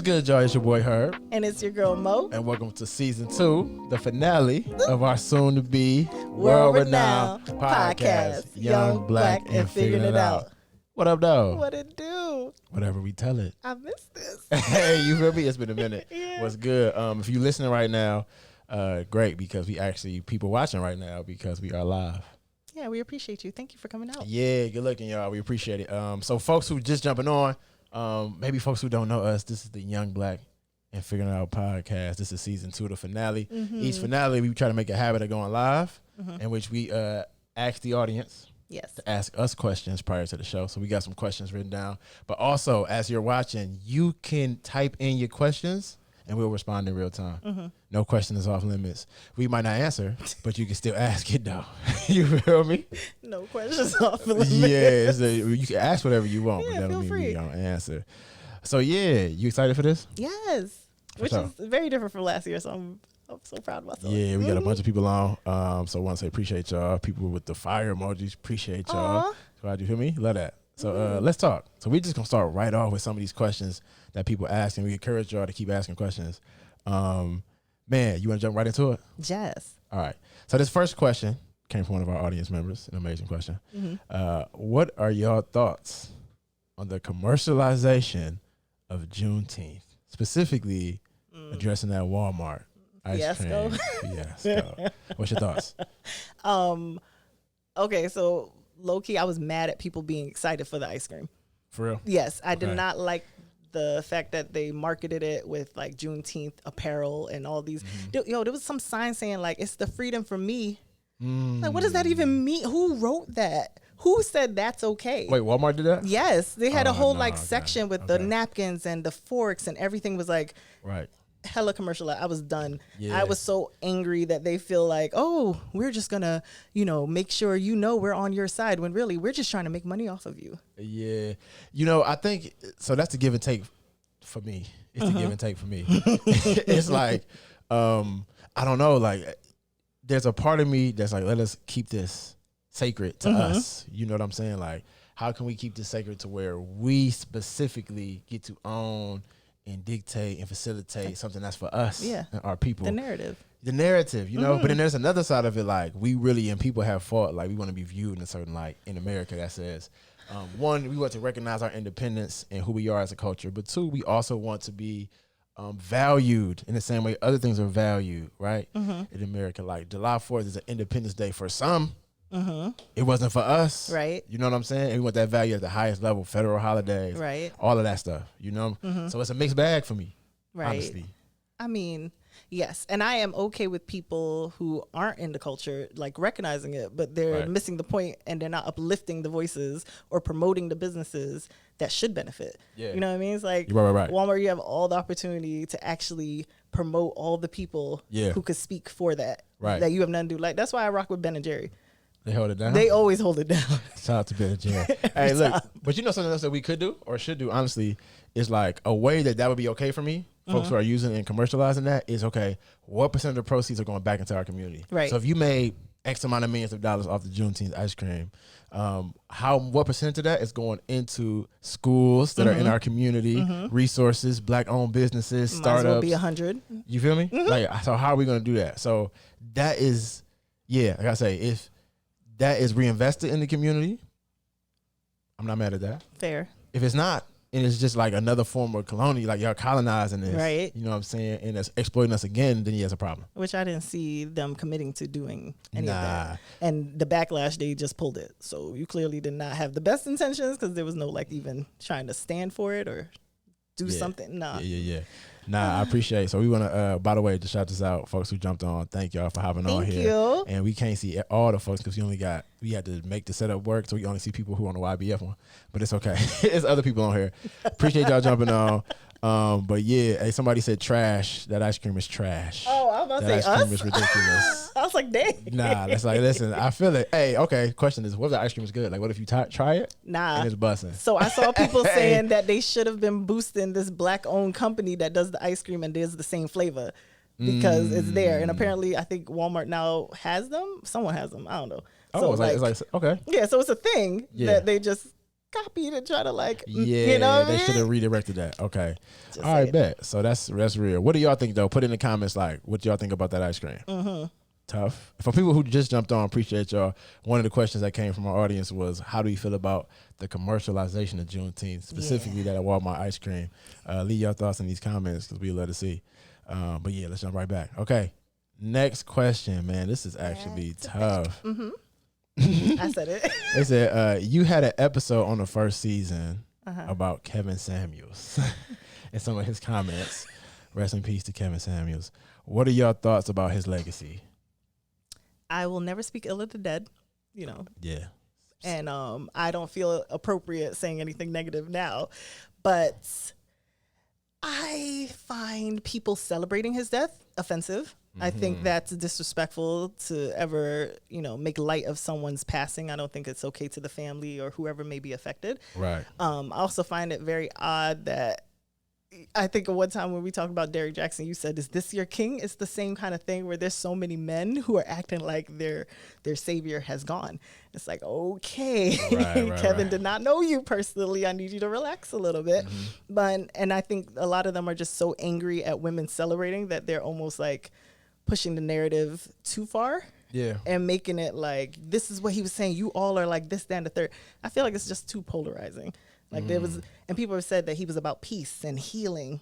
good, y'all? It's your boy Herb. And it's your girl Mo. And welcome to season 2, the finale of our soon-to-be world-renowned podcast, Young, Black, and Figuring It Out. What up, though? What it do? Whatever we tell it. I missed this. Hey, you feel me? It's been a minute. Yeah. What's good? If you're listening right now, great, because we actually, people watching right now because we are live. Yeah, we appreciate you. Thank you for coming out. Yeah, good looking, y'all. We appreciate it. So folks who just jumping on, maybe folks who don't know us, this is the Young Black and Figuring It Out podcast. This is season 2, the finale. Mm-hmm. Each finale, we try to make a habit of going live, in which we ask the audience to ask us questions prior to the show. So we got some questions written down. But also, as you're watching, you can type in your questions, and we'll respond in real time. No question is off limits. We might not answer, but you can still ask it, though. You feel me? No questions off limits. Yeah, you can ask whatever you want, but Yeah, that don't feel mean we free. don't answer. So, yeah, you excited for this? Yes. Which sure. is very different from last year, so I'm so proud of myself. Yeah, we got a bunch of people on. So I want to say appreciate y'all. People with the fire emojis, appreciate y'all. Aw. Glad you feel me? Love that. So let's talk. So we just going to start right off with some of these questions that people ask, and we encourage y'all to keep asking questions. Man, you want to jump right into it? Yes. All right. So this first question came from one of our audience members, an amazing question. What are your thoughts on the commercialization of Juneteenth, specifically addressing that Walmart ice Fiasco. cream fiasco? What's your thoughts? Okay, so low-key, I was mad at people being excited for the ice cream. For real? Yes, I did Okay. not like the fact that they marketed it with like Juneteenth apparel and all these. There was some sign saying like it's the freedom for me. Like, what does that even mean? Who wrote that? Who said that's okay? Wait, Walmart did that? Yes, they had a whole no, like okay, section with the okay. napkins and the forks and everything was like Right. hella commercial. I was done. Yeah. I was so angry that they feel like, oh, we're just gonna, make sure we're on your side when really we're just trying to make money off of you. Yeah. I think, so that's the give and take for me. It's the give and take for me. It's like, I don't know, like, there's a part of me that's like, let us keep this sacred to us. You know what I'm saying? Like, how can we keep this sacred to where we specifically get to own and dictate and facilitate something that's for us Yeah. and our people? The narrative. The narrative, but then there's another side of it, like, we really, and people have fought, like, we want to be viewed in a certain light in America that says, one, we want to recognize our independence and who we are as a culture, but two, we also want to be valued in the same way other things are valued, right? In America, like July 4th is an Independence Day for some. It wasn't for us. Right. You know what I'm saying? And we want that value at the highest level, federal holidays, Right. all of that stuff, So it's a mixed bag for me, Right. honestly. I mean, yes. And I am okay with people who aren't in the culture, like recognizing it, but they're Right. missing the point and they're not uplifting the voices or promoting the businesses that should benefit. Yeah. You know what I mean? It's like Right. Walmart, you have all the opportunity to actually promote all the people Yeah. who could speak for that. Right. That you have nothing to do. Like, that's why I rock with Ben and Jerry. They hold it down. They always hold it down. Shout out to Ben and Jerry. Hey, look, but something else that we could do or should do, honestly, is like a way that would be okay for me. Folks who are using and commercializing that is, okay, what percent of the proceeds are going back into our community? Right. So if you made X amount of millions of dollars off the Juneteenth ice cream, what percent of that is going into schools that are in our community, resources, black-owned businesses, Might as startups? well be 100. You feel me? Like, so how are we going to do that? So that is, like I say, if that is reinvested in the community, I'm not mad at that. Fair. If it's not, and it's just like another form of colonial, like y'all colonizing this, Right. You know what I'm saying? And it's exploiting us again, then he has a problem. Which I didn't see them committing to doing any of Nah. that. And the backlash, they just pulled it. So you clearly did not have the best intentions because there was no like even trying to stand for it or do Yeah. something. Nah. Yeah. Nah, I appreciate it. So we want to, by the way, just shout this out, folks who jumped on. Thank y'all for hopping on Thank here. you. And we can't see all the folks because we had to make the setup work. So we only see people who are on the YBF one, but it's okay. There's other people on here. Appreciate y'all jumping on. But yeah, hey, somebody said trash. That ice cream is trash. Oh, I was about to That say ice cream us. is ridiculous. I was like, dang. Nah, that's like, listen, I feel it. Hey, okay, question is, what if the ice cream is good? Like, what if you try it Nah. and it's busting? So I saw people saying that they should have been boosting this black-owned company that does the ice cream and does the same flavor because it's there. And apparently, I think Walmart now has them. Someone has them. I don't know. Oh, So it's like, okay. yeah, so it's a thing Yeah. that they just copied and try to like, Yeah, you know what I they mean? should have redirected that. Okay. Just All right, saying. bet. So that's real. What do y'all think though? Put in the comments like what y'all think about that ice cream. Tough. For people who just jumped on, appreciate y'all. One of the questions that came from our audience was, how do you feel about the commercialization of Juneteenth, specifically that at Walmart ice cream? Leave your thoughts in these comments because we'd love to see. But yeah, let's jump right back. Okay. Next question, man. This is actually tough. I said it. They said you had an episode on the first season about Kevin Samuels and some of his comments. Rest in peace to Kevin Samuels. What are your thoughts about his legacy? I will never speak ill of the dead, you know. Yeah. And I don't feel appropriate saying anything negative now, but I find people celebrating his death offensive. I think that's disrespectful to ever, you know, make light of someone's passing. I don't think it's okay to the family or whoever may be affected. Right. I also find it very odd that I think of one time when we talked about Derrick Jackson, you said, "Is this your king?" It's the same kind of thing where there's so many men who are acting like their savior has gone. It's like, okay, Kevin did not know you personally. I need you to relax a little bit. And I think a lot of them are just so angry at women celebrating that they're almost like pushing the narrative too far. Yeah. And making it like, this is what he was saying. You all are like this, that, and the third. I feel like it's just too polarizing. Like there was, and people have said that he was about peace and healing.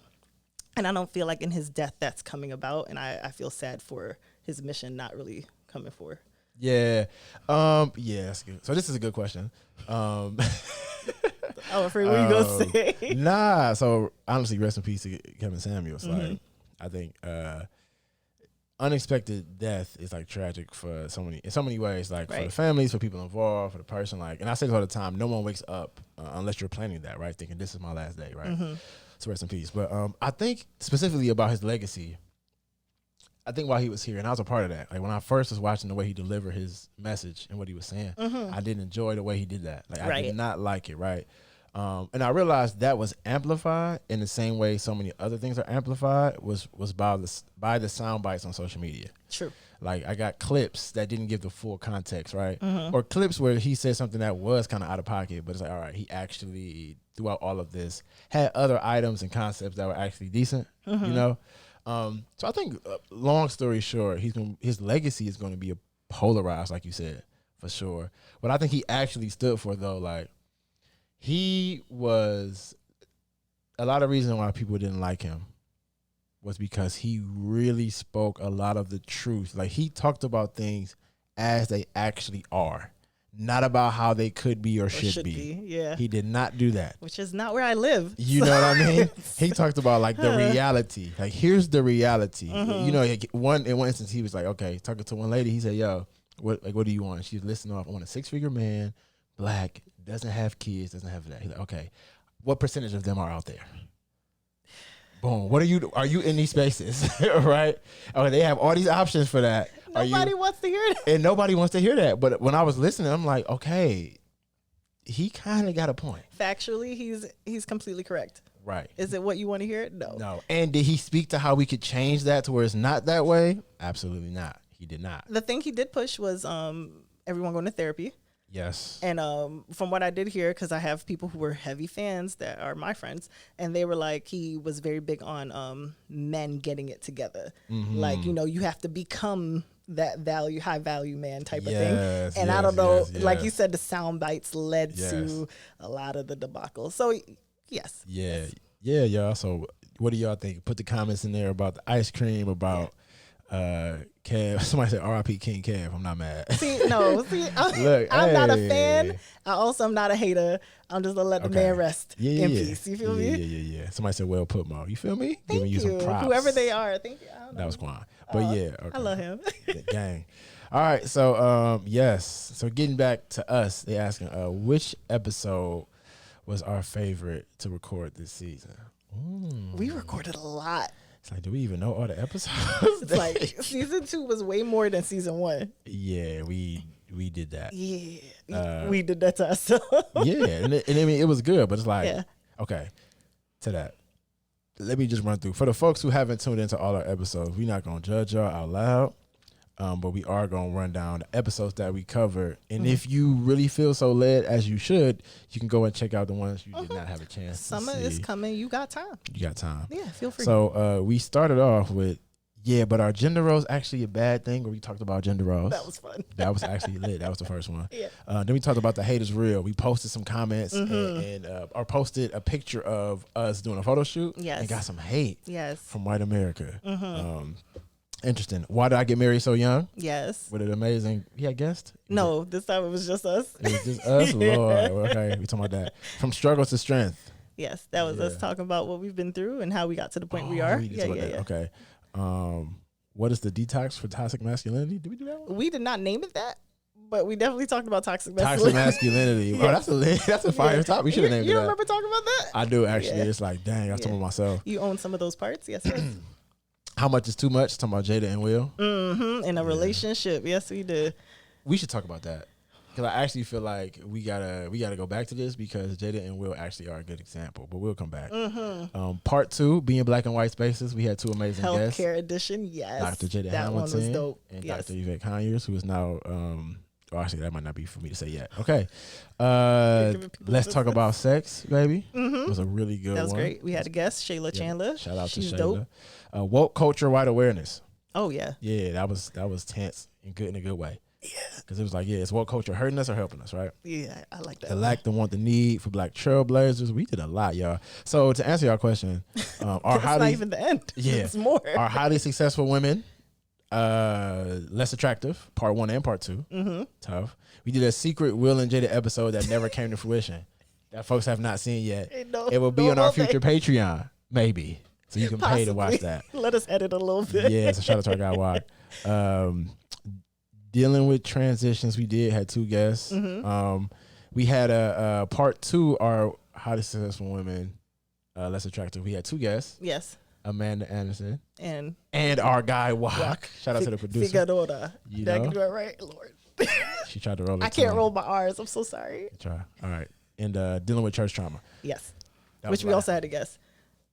And I don't feel like in his death that's coming about. And I feel sad for his mission not really coming forward. Yeah. Yeah, that's good. So this is a good question. Oh, afraid what you gonna say? Nah. So honestly, rest in peace to Kevin Samuels. Like, I think unexpected death is like tragic for in so many ways, like for the families, for people involved, for the person. Like, and I say this all the time: no one wakes up unless you're planning that, right? Thinking this is my last day, right? So rest in peace. But I think specifically about his legacy. I think while he was here, and I was a part of that. Like when I first was watching the way he delivered his message and what he was saying, I didn't enjoy the way he did that. Like I did not like it, right? And I realized that was amplified in the same way so many other things are amplified was by the sound bites on social media. True. Like I got clips that didn't give the full context, right? Or clips where he said something that was kind of out of pocket, but it's like, all right, he actually throughout all of this had other items and concepts that were actually decent, you know? So I think, long story short, his legacy is going to be polarized, like you said, for sure. But I think he actually stood for, though, like, he was a lot of reason why people didn't like him was because he really spoke a lot of the truth. Like he talked about things as they actually are, not about how they could be or should be. Yeah. He did not do that. Which is not where I live. You know what I mean? He talked about like the reality. Like here's the reality. You know, in one instance he was like, okay, talking to one lady, he said, yo, what do you want? She's listening off. I want a 6-figure man, black, doesn't have kids, doesn't have that. He's like, okay, what percentage of them are out there? Boom. Are you in these spaces? Right? Oh, they have all these options for that. Nobody wants to hear that. And nobody wants to hear that. But when I was listening, I'm like, okay, he kind of got a point. Factually, he's completely correct. Right. Is it what you want to hear? No. No. And did he speak to how we could change that to where it's not that way? Absolutely not. He did not. The thing he did push was everyone going to therapy. Yes. And from what I did hear, because I have people who were heavy fans that are my friends, and they were like, he was very big on men getting it together. Like, you know, you have to become that high value man type of thing. And I don't know, like you said, the sound bites led to a lot of the debacle. So, yes. Yeah. Yeah, y'all. So what do y'all think? Put the comments in there about the ice cream, about Kev. Somebody said R.I.P. King Kev. I'm not mad. I'm not a fan. I also am not a hater. I'm just gonna let the man rest in peace. You feel me? Yeah. Somebody said, well put, Mo. You feel me? Thank Giving you some props. Whoever they are. Thank you. I don't know. That was Quan. But yeah. Okay. I love him. Gang. All right. So, yes. So getting back to us, they asking, which episode was our favorite to record this season? We recorded a lot. It's like, do we even know all the episodes? It's like season 2 was way more than season 1. Yeah, we did that. Yeah, we did that to ourselves. Yeah, and I mean, it was good, but it's like, okay, to that. Let me just run through. For the folks who haven't tuned into all our episodes, we're not going to judge y'all out loud. But we are going to run down the episodes that we covered. And if you really feel so led, as you should, you can go and check out the ones you did not have a chance Summer to see. is coming. You got time. You got time. Yeah, feel free. So we started off with, but are gender roles actually a bad thing? Or we talked about gender roles. That was fun. That was actually lit. That was the first one. Yeah. Then we talked about the hate is real. We posted some comments or posted a picture of us doing a photo shoot. Yes. And got some hate. Yes. From white America. Interesting. Why did I get married so young? Yes. With an amazing, guest? No, this time it was just us. It was just us? Lord. Okay, we talking about that. From struggle to strength. Yes, that was us talking about what we've been through and how we got to the point we are. Yeah. Okay. What is the detox for toxic masculinity? Did we do that one? We did not name it that, but we definitely talked about toxic Toxic masculinity. masculinity. That's a fire top. We should have named it You that. remember talking about that? I do, actually. Yeah. It's like, dang, I was talking about myself. You own some of those parts? Yes. How much is too much? Talking about Jada and Will. In a relationship. Yes, we did. We should talk about that. Because I actually feel like we gotta go back to this because Jada and Will actually are a good example. But we'll come back. Part 2, being black and white spaces. We had 2 amazing guests. Healthcare edition, yes. Dr. Jada that Hamilton one was dope. and Yes. Dr. Yvette Conyers, who is now actually that might not be for me to say yet. Okay. Let's talk about sex, baby. It was a really good one. That was great. We had a guest, Shayla Chandler. Shout out She's to Shayla. dope. Woke culture, white awareness. Oh yeah. Yeah, that was tense and good in a good way. Yeah. Because it was like, is woke culture hurting us or helping us, right? Yeah, I like that. The lack, the want, the need for black trailblazers. We did a lot, y'all. So to answer your question, That's not even the end. Yeah. It's more. Are highly successful women less attractive? Part 1 and part 2. Tough. We did a secret Will and Jada episode that never came to fruition that folks have not seen yet. It will be on our future Patreon, maybe. So you can pay to watch that. Let us edit a little bit. Yeah, so shout out to our guy Wad. Dealing with transitions, we had 2 guests. We had a part 2, our highly successful women, less attractive. We had 2 guests. Yes. Amanda Anderson And our guy Wak. Shout out to the producer. Figueroa. Did I get it right? Lord. She tried to roll it. I can't roll my R's. I'm so sorry. Try. All right. And dealing with church trauma. Yes. That Which was we live. also had a guest,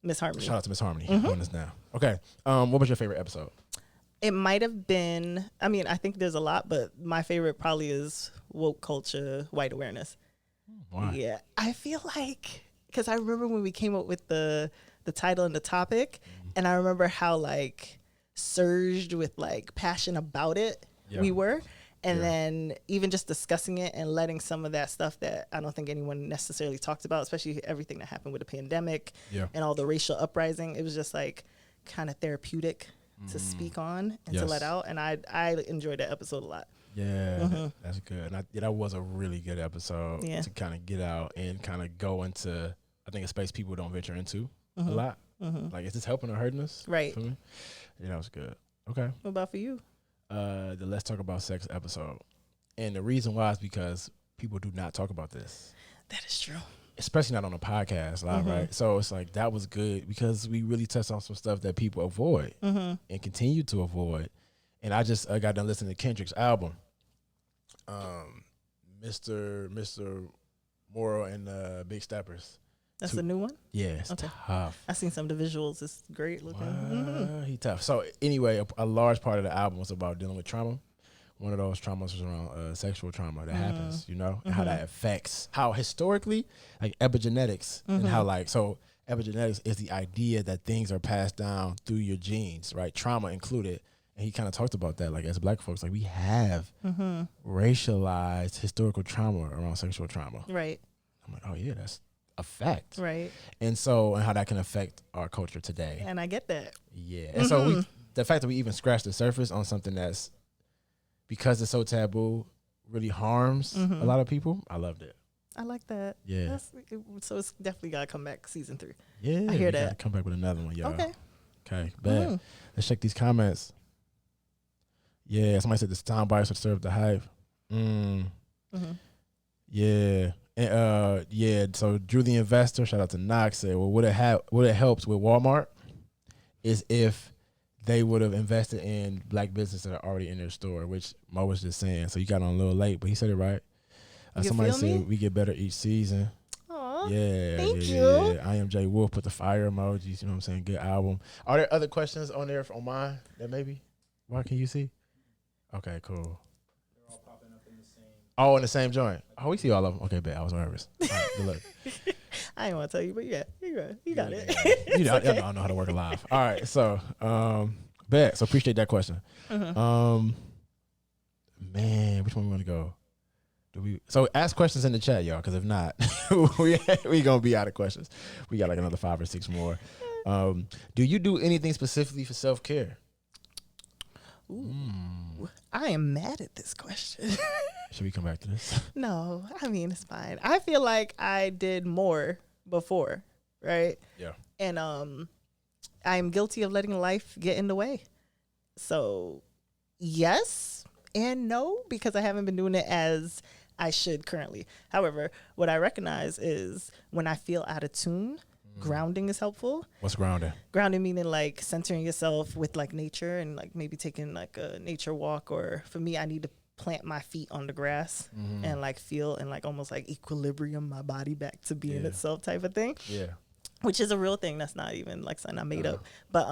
Miss Harmony. Shout out to Miss Harmony on this now. Okay. What was your favorite episode? It might have been, I think there's a lot, but my favorite probably is woke culture, white awareness. Why? Yeah. I feel like, because I remember when we came up with the title and the topic, and I remember how like surged with like passion about it we were. And then even just discussing it and letting some of that stuff that I don't think anyone necessarily talked about, especially everything that happened with the pandemic and all the racial uprising, it was just like kind of therapeutic to speak on and to let out. And I enjoyed that episode a lot. Yeah, that's good. And that was a really good episode to kind of get out and kind of go into, I think, a space people don't venture into a lot. Like, is this helping or hurting us? Right. For me? Yeah, that was good. Okay. What about for you? The Let's Talk About Sex episode. And the reason why is because people do not talk about this. That is true. Especially not on a podcast live, right? So it's like, that was good because we really touched on some stuff that people avoid and continue to avoid. And I just got done listening to Kendrick's album, Mr. Moral and Big Steppers. That's the new one? Yeah, it's tough. I've seen some of the visuals. It's great looking. He tough. So anyway, a large part of the album was about dealing with trauma. One of those traumas was around sexual trauma that happens, and how that affects, how historically, like epigenetics, and how so epigenetics is the idea that things are passed down through your genes, right? Trauma included. And he kind of talked about that, like as black folks, like we have racialized historical trauma around sexual trauma. Right. I'm like, oh yeah, that's a fact. Right. And so, and how that can affect our culture today. And I get that. Yeah. And so the fact that we even scratched the surface on something that's, because it's so taboo, really harms a lot of people. I loved it. I like that. Yeah. So it's definitely got to come back season 3. Yeah. I hear that. Come back with another one, y'all. Okay. Bad. Let's check these comments. Yeah. Somebody said the sound bites would serve the hype. Yeah. And, so Drew the Investor, shout out to Knox, said, well, what it helped with Walmart is if they would have invested in black businesses that are already in their store, which Mo was just saying. So you got on a little late, but he said it right. Somebody said we get better each season. Aw, yeah, thank you. Yeah. I am Jay Wolf, put the fire emojis, you know what I'm saying? Good album. Are there other questions on there on mine that maybe? Why can you see? Okay, cool. Oh, in the same joint. Oh, we see all of them. Okay, bet. I was nervous. All right, good luck. I didn't want to tell you, but yeah, you got it. You know, I know how to work it live. All right, so bet. So appreciate that question. Man, which one we want to go? So ask questions in the chat, y'all, because if not, we gonna be out of questions. We got like another 5 or 6 more. Do you do anything specifically for self-care? Ooh, I am mad at this question. Should we come back to this? No, I mean, it's fine. I feel like I did more before, right? Yeah. And I'm guilty of letting life get in the way. So yes and no, because I haven't been doing it as I should currently. However, what I recognize is when I feel out of tune, grounding is helpful. What's grounding? Grounding meaning like centering yourself with like nature and like maybe taking like a nature walk, or for me, I need to plant my feet on the grass and like feel and like almost like equilibrium my body back to being itself type of thing. Yeah. Which is a real thing. That's not even like something I made up. But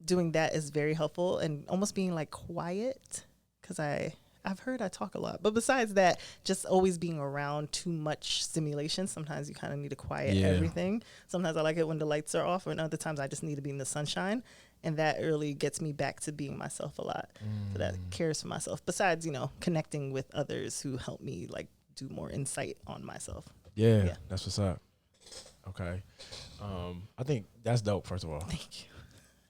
doing that is very helpful, and almost being like quiet, because I've heard I talk a lot. But besides that, just always being around too much stimulation. Sometimes you kind of need to quiet everything. Sometimes I like it when the lights are off, and other times I just need to be in the sunshine. And that really gets me back to being myself a lot. So that cares for myself. Besides, connecting with others who help me like do more insight on myself. Yeah. That's what's up. Okay. I think that's dope, first of all. Thank you.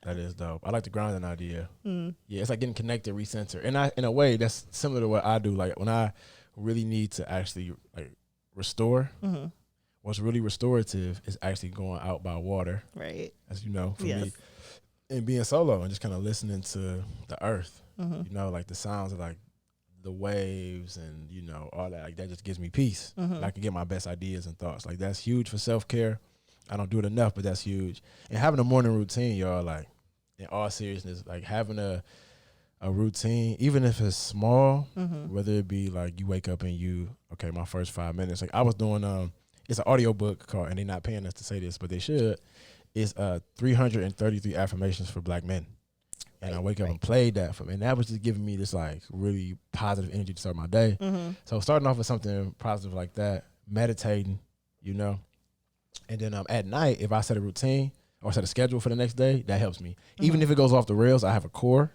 That is dope. I like the grounding idea. Yeah, it's like getting connected, recenter. And in a way, that's similar to what I do. Like when I really need to actually like restore, what's really restorative is actually going out by water. Right. As you know, for me. And being solo and just kind of listening to the earth, like the sounds of like the waves and, all that, like that just gives me peace. I can get my best ideas and thoughts. Like that's huge for self-care. I don't do it enough, but that's huge. And having a morning routine, y'all, like in all seriousness, like having a routine, even if it's small, whether it be like you wake up and my first 5 minutes, like I was doing, it's an audio book called, and they're not paying us to say this, but they should. It's 333 affirmations for Black men. And I wake up and played that for me. And that was just giving me this like really positive energy to start my day. So starting off with something positive like that, meditating, And then at night, if I set a routine or set a schedule for the next day, that helps me. Even if it goes off the rails, I have a core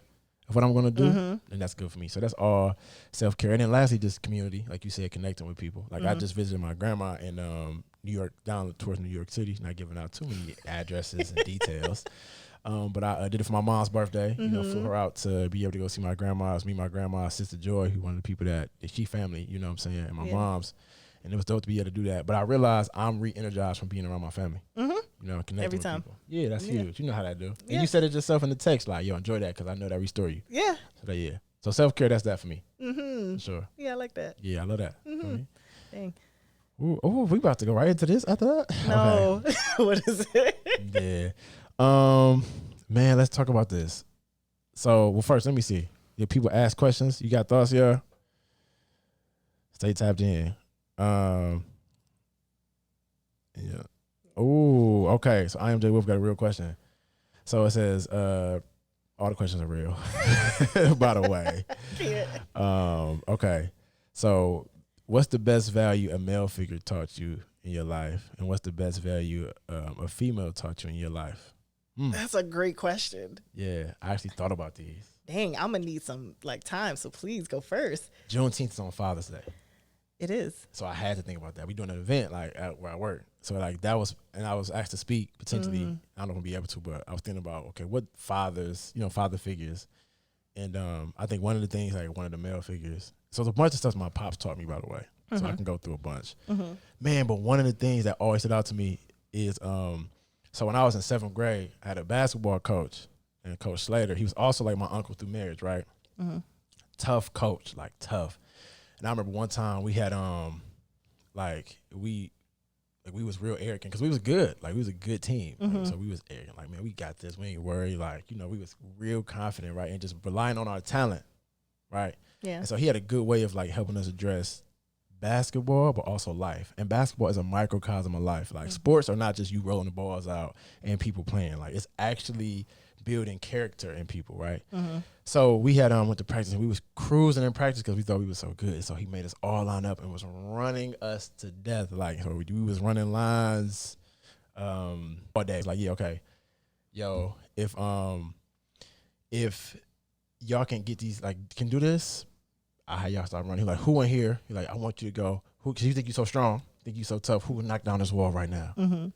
of what I'm going to do, and that's good for me. So that's all self-care. And then lastly, just community, like you said, connecting with people. Like I just visited my grandma in New York, down towards New York City, not giving out too many addresses and details. But I did it for my mom's birthday. Flew her out to be able to go see my grandma. It was me, my grandma, Sister Joy, who one of the people that she family, you know what I'm saying, and my mom's. And it was dope to be able to do that. But I realized I'm re-energized from being around my family. Connecting every with time. people. Yeah, that's huge. You know how that do. Yeah. And you said it yourself in the text, like, yo, enjoy that because I know that restore you. Yeah. So self-care, that's that for me. Sure. Yeah, I like that. Yeah, I love that. Dang. Ooh, we about to go right into this after that? No. Okay. What is Yeah. it? Man, let's talk about this. So, well, first, let me see. If people ask questions, you got thoughts here? Stay tapped in. Yeah. Oh, okay. So I am Jay Wolf got a real question. So it says, all the questions are real, by the way. Okay. So what's the best value a male figure taught you in your life? And what's the best value a female taught you in your life? That's a great question. Yeah. I actually thought about these. Dang, I'm going to need some time. So please go first. Juneteenth is on Father's Day. It is. So I had to think about that. We doing an event like where I work. So like that was, and I was asked to speak potentially. I don't know if I'm gonna be able to, but I was thinking about, okay, what fathers, father figures. And I think one of the things, like one of the male figures. So there's a bunch of stuff my pops taught me, by the way. So I can go through a bunch. Man, but one of the things that always stood out to me is, so when I was in 7th grade, I had a basketball coach, and Coach Slater. He was also like my uncle through marriage, right? Tough coach, like tough. And I remember one time we had we was real arrogant because we was good. Like we was a good team. Like, so we was arrogant. Like, man, we got this. We ain't worried. Like, we was real confident, right? And just relying on our talent, right? Yeah. And so he had a good way of like helping us address basketball, but also life. And basketball is a microcosm of life. Like sports are not just you rolling the balls out and people playing. Like it's actually building character in people, right? So we had went to practice, and we was cruising in practice because we thought we was so good. So he made us all line up and was running us to death. Like, so we was running lines all day. Like, yeah, okay, yo, if y'all can get these, like, can do this, I had y'all start running. He like, who in here? He like, I want you to go. Who? Cause you think you so strong, think you so tough. Who would knock down this wall right now?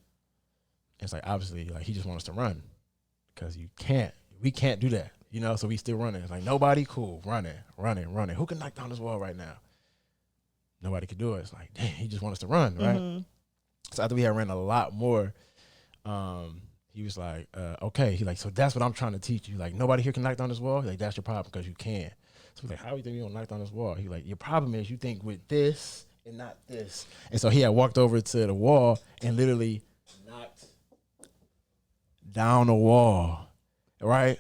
It's like, obviously, like, he just wants us to run, because we can't do that, you know. So we still running. It's like, nobody, cool, running. Who can knock down this wall right now? Nobody could do it. It's like, damn, he just wants us to run, right? So after we had ran a lot more, he was like, okay. He like, so that's what I'm trying to teach you. Like, nobody here can knock down this wall. He like, that's your problem, because you can. So he's like, how do you think you gonna knock down this wall? He like, your problem is you think with this and not this. And so he had walked over to the wall and literally knocked down the wall, right?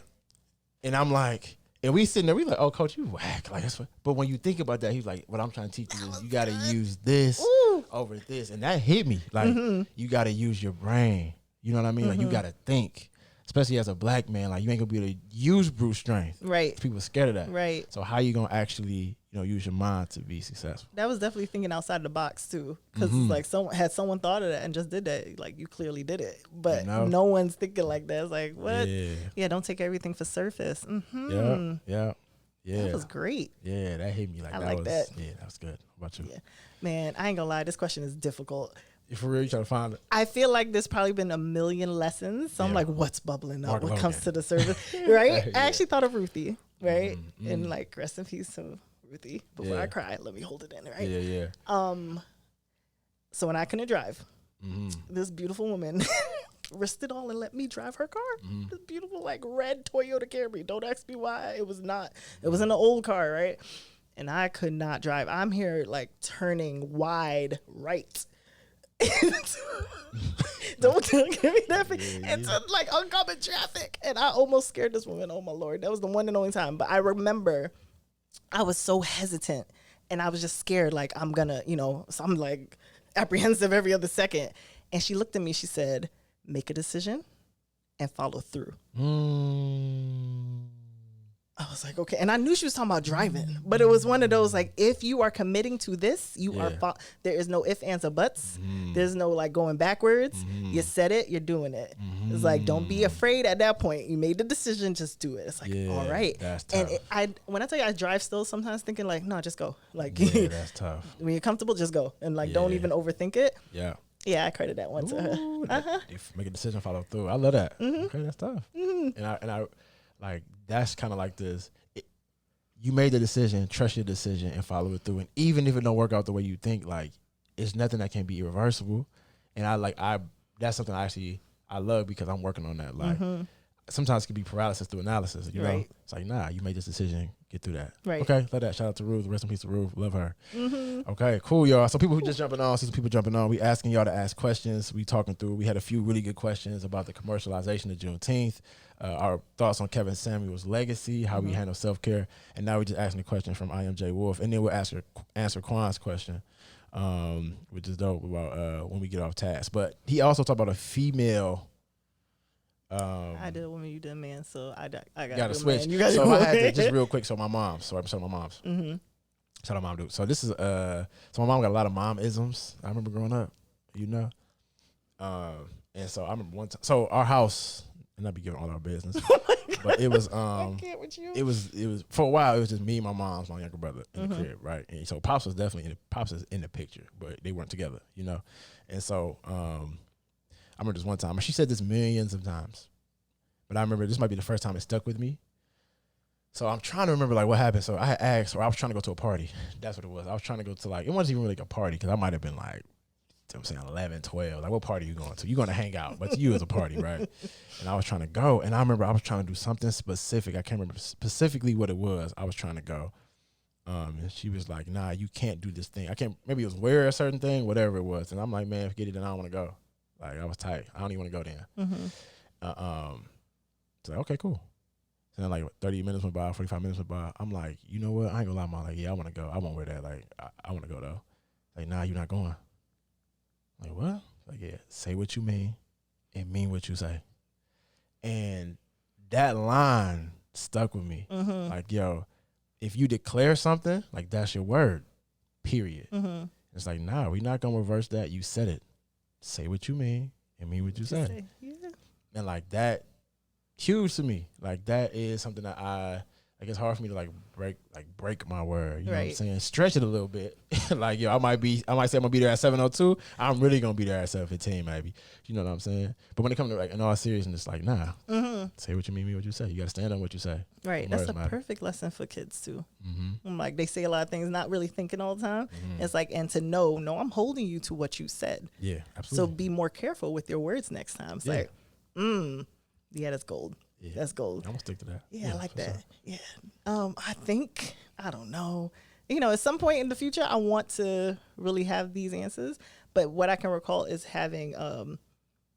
And I'm like, and we sitting there, we like, oh, coach, you whack. Like, that's what. But when you think about that, he's like, what I'm trying to teach you is you got to use this over this. And that hit me. Like, you got to use your brain. You know what I mean? Like, you got to think, especially as a black man. Like, you ain't going to be able to use brute strength. Right. People are scared of that. Right. So how you going to actually, you know, use your mind to be successful? That was definitely thinking outside the box too. Because like, someone thought of that and just did that, like, you clearly did it. But no one's thinking like that. It's like, what? Yeah, don't take everything for surface. Yeah. That was great. Yeah, that hit me. Like, I that like was, that. Yeah, that was good. How about you? Yeah. Man, I ain't gonna lie, this question is difficult. You for real? You trying to find it? I feel like there's probably been a million lessons. So I'm like, what's bubbling up? Mark What Logan. comes to the surface? Right? Yeah. I actually thought of Ruthie, right? And like, rest in peace to Ruthie. Before I cry, let me hold it in, right? Yeah. So when I couldn't drive, this beautiful woman risked it all and let me drive her car. This beautiful, like, red Toyota Camry. Don't ask me why. It was not. It was an old car, right? And I could not drive. I'm here, like, turning wide right. Don't give me that. Into like oncoming traffic, and I almost scared this woman. Oh my Lord, that was the one and only time. But I remember I was so hesitant, and I was just scared. Like, I'm gonna, you know, so I'm like apprehensive every other second. And she looked at me. She said, "Make a decision and follow through." I was like, okay. And I knew she was talking about driving, but it was one of those, like, if you are committing to this, you are, there is no ifs, ands, or buts. There's no, like, going backwards. You said it, you're doing it. It's like, don't be afraid at that point. You made the decision, just do it. It's like, all right. That's tough. And when I tell you I drive still sometimes thinking like, no, just go. Like, Yeah, that's tough. when you're comfortable, just go. And like, don't even overthink it. Yeah. Yeah, I credit that one to her. Make a decision, follow through. I love that. Okay, that's tough. And I like, that's kind of like this. You made the decision, trust your decision, and follow it through. And even if it don't work out the way you think, like, it's nothing that can be irreversible. And that's something I love, because I'm working on that. Like, sometimes it can be paralysis through analysis. You know, it's like, nah, you made this decision, get through that. Right. Okay, love that. Shout out to Ruth. Rest in peace to Ruth. Love her. Okay, cool, y'all. So people who just jumping on, see some people jumping on. We asking y'all to ask questions. We talking through. We had a few really good questions about the commercialization of Juneteenth. Our thoughts on Kevin Samuel's legacy, how we handle self-care, and now we're just asking a question from IMJ Wolf, and then we'll answer Quan's question, which is dope, about when we get off task. But he also talked about a female. I did a woman, you did a man, so I got to switch. You got so I had to, just real quick. So my mom. So I'm showing my mom's. Shout out mom, dude. So this is so my mom got a lot of mom isms. I remember growing up, you know, and so I remember one time. So our house. And I'll be giving all our business, but it was I can't with you. it was for a while. It was just me, my mom's, my younger brother in the crib, right? And so pops was definitely pops is in the picture, but they weren't together, you know. And so I remember this one time, and she said this millions of times, but I remember this might be the first time it stuck with me. So I'm trying to remember, like, what happened. So I had asked, or I was trying to go to a party. That's what it was. I was trying to go to, like, it wasn't even really like a party, because I might have been like, I'm saying 11, 12. Like, what party are you going to? You're going to hang out, but to you, it's a party, right? And I was trying to go, and I remember I was trying to do something specific. I can't remember specifically what it was. I was trying to go. And she was like, nah, you can't do this thing. I can't, maybe it was wear a certain thing, whatever it was. And I'm like, man, forget it, and I don't want to go. Like, I was tight. I don't even want to go then. So, okay, cool. So then, like, 30 minutes went by, 45 minutes went by. I'm like, you know what? I ain't gonna lie, Mom. Like, yeah, I want to go. I won't wear that. Like, I want to go, though. Like, nah, you're not going. Like, what? Like, yeah, say what you mean and mean what you say. And that line stuck with me. Mm-hmm. Like, yo, if you declare something, like that's your word, period. Mm-hmm. It's like, nah, we're not gonna reverse that. You said it. Say what you mean and mean what you say. Yeah. And like that, huge to me. Like that is something that like it's hard for me to break my word. You know what I'm saying? Stretch it a little bit. Like, yo, I might say I'm gonna be there at 7:02. I'm really gonna be there at 7:15, maybe. You know what I'm saying? But when it comes to like in all seriousness, like, nah. Mm-hmm. Say what you mean what you say. You gotta stand on what you say. Right. That's a perfect lesson for kids too. Mm-hmm. Like they say a lot of things, not really thinking all the time. Mm-hmm. It's like, and to know, no, I'm holding you to what you said. Yeah, absolutely. So be more careful with your words next time. It's like, yeah, that's gold. Yeah. That's gold. I'm gonna stick to that. Yeah, I like that. Sure. Yeah. I think, I don't know. You know, at some point in the future, I want to really have these answers. But what I can recall is having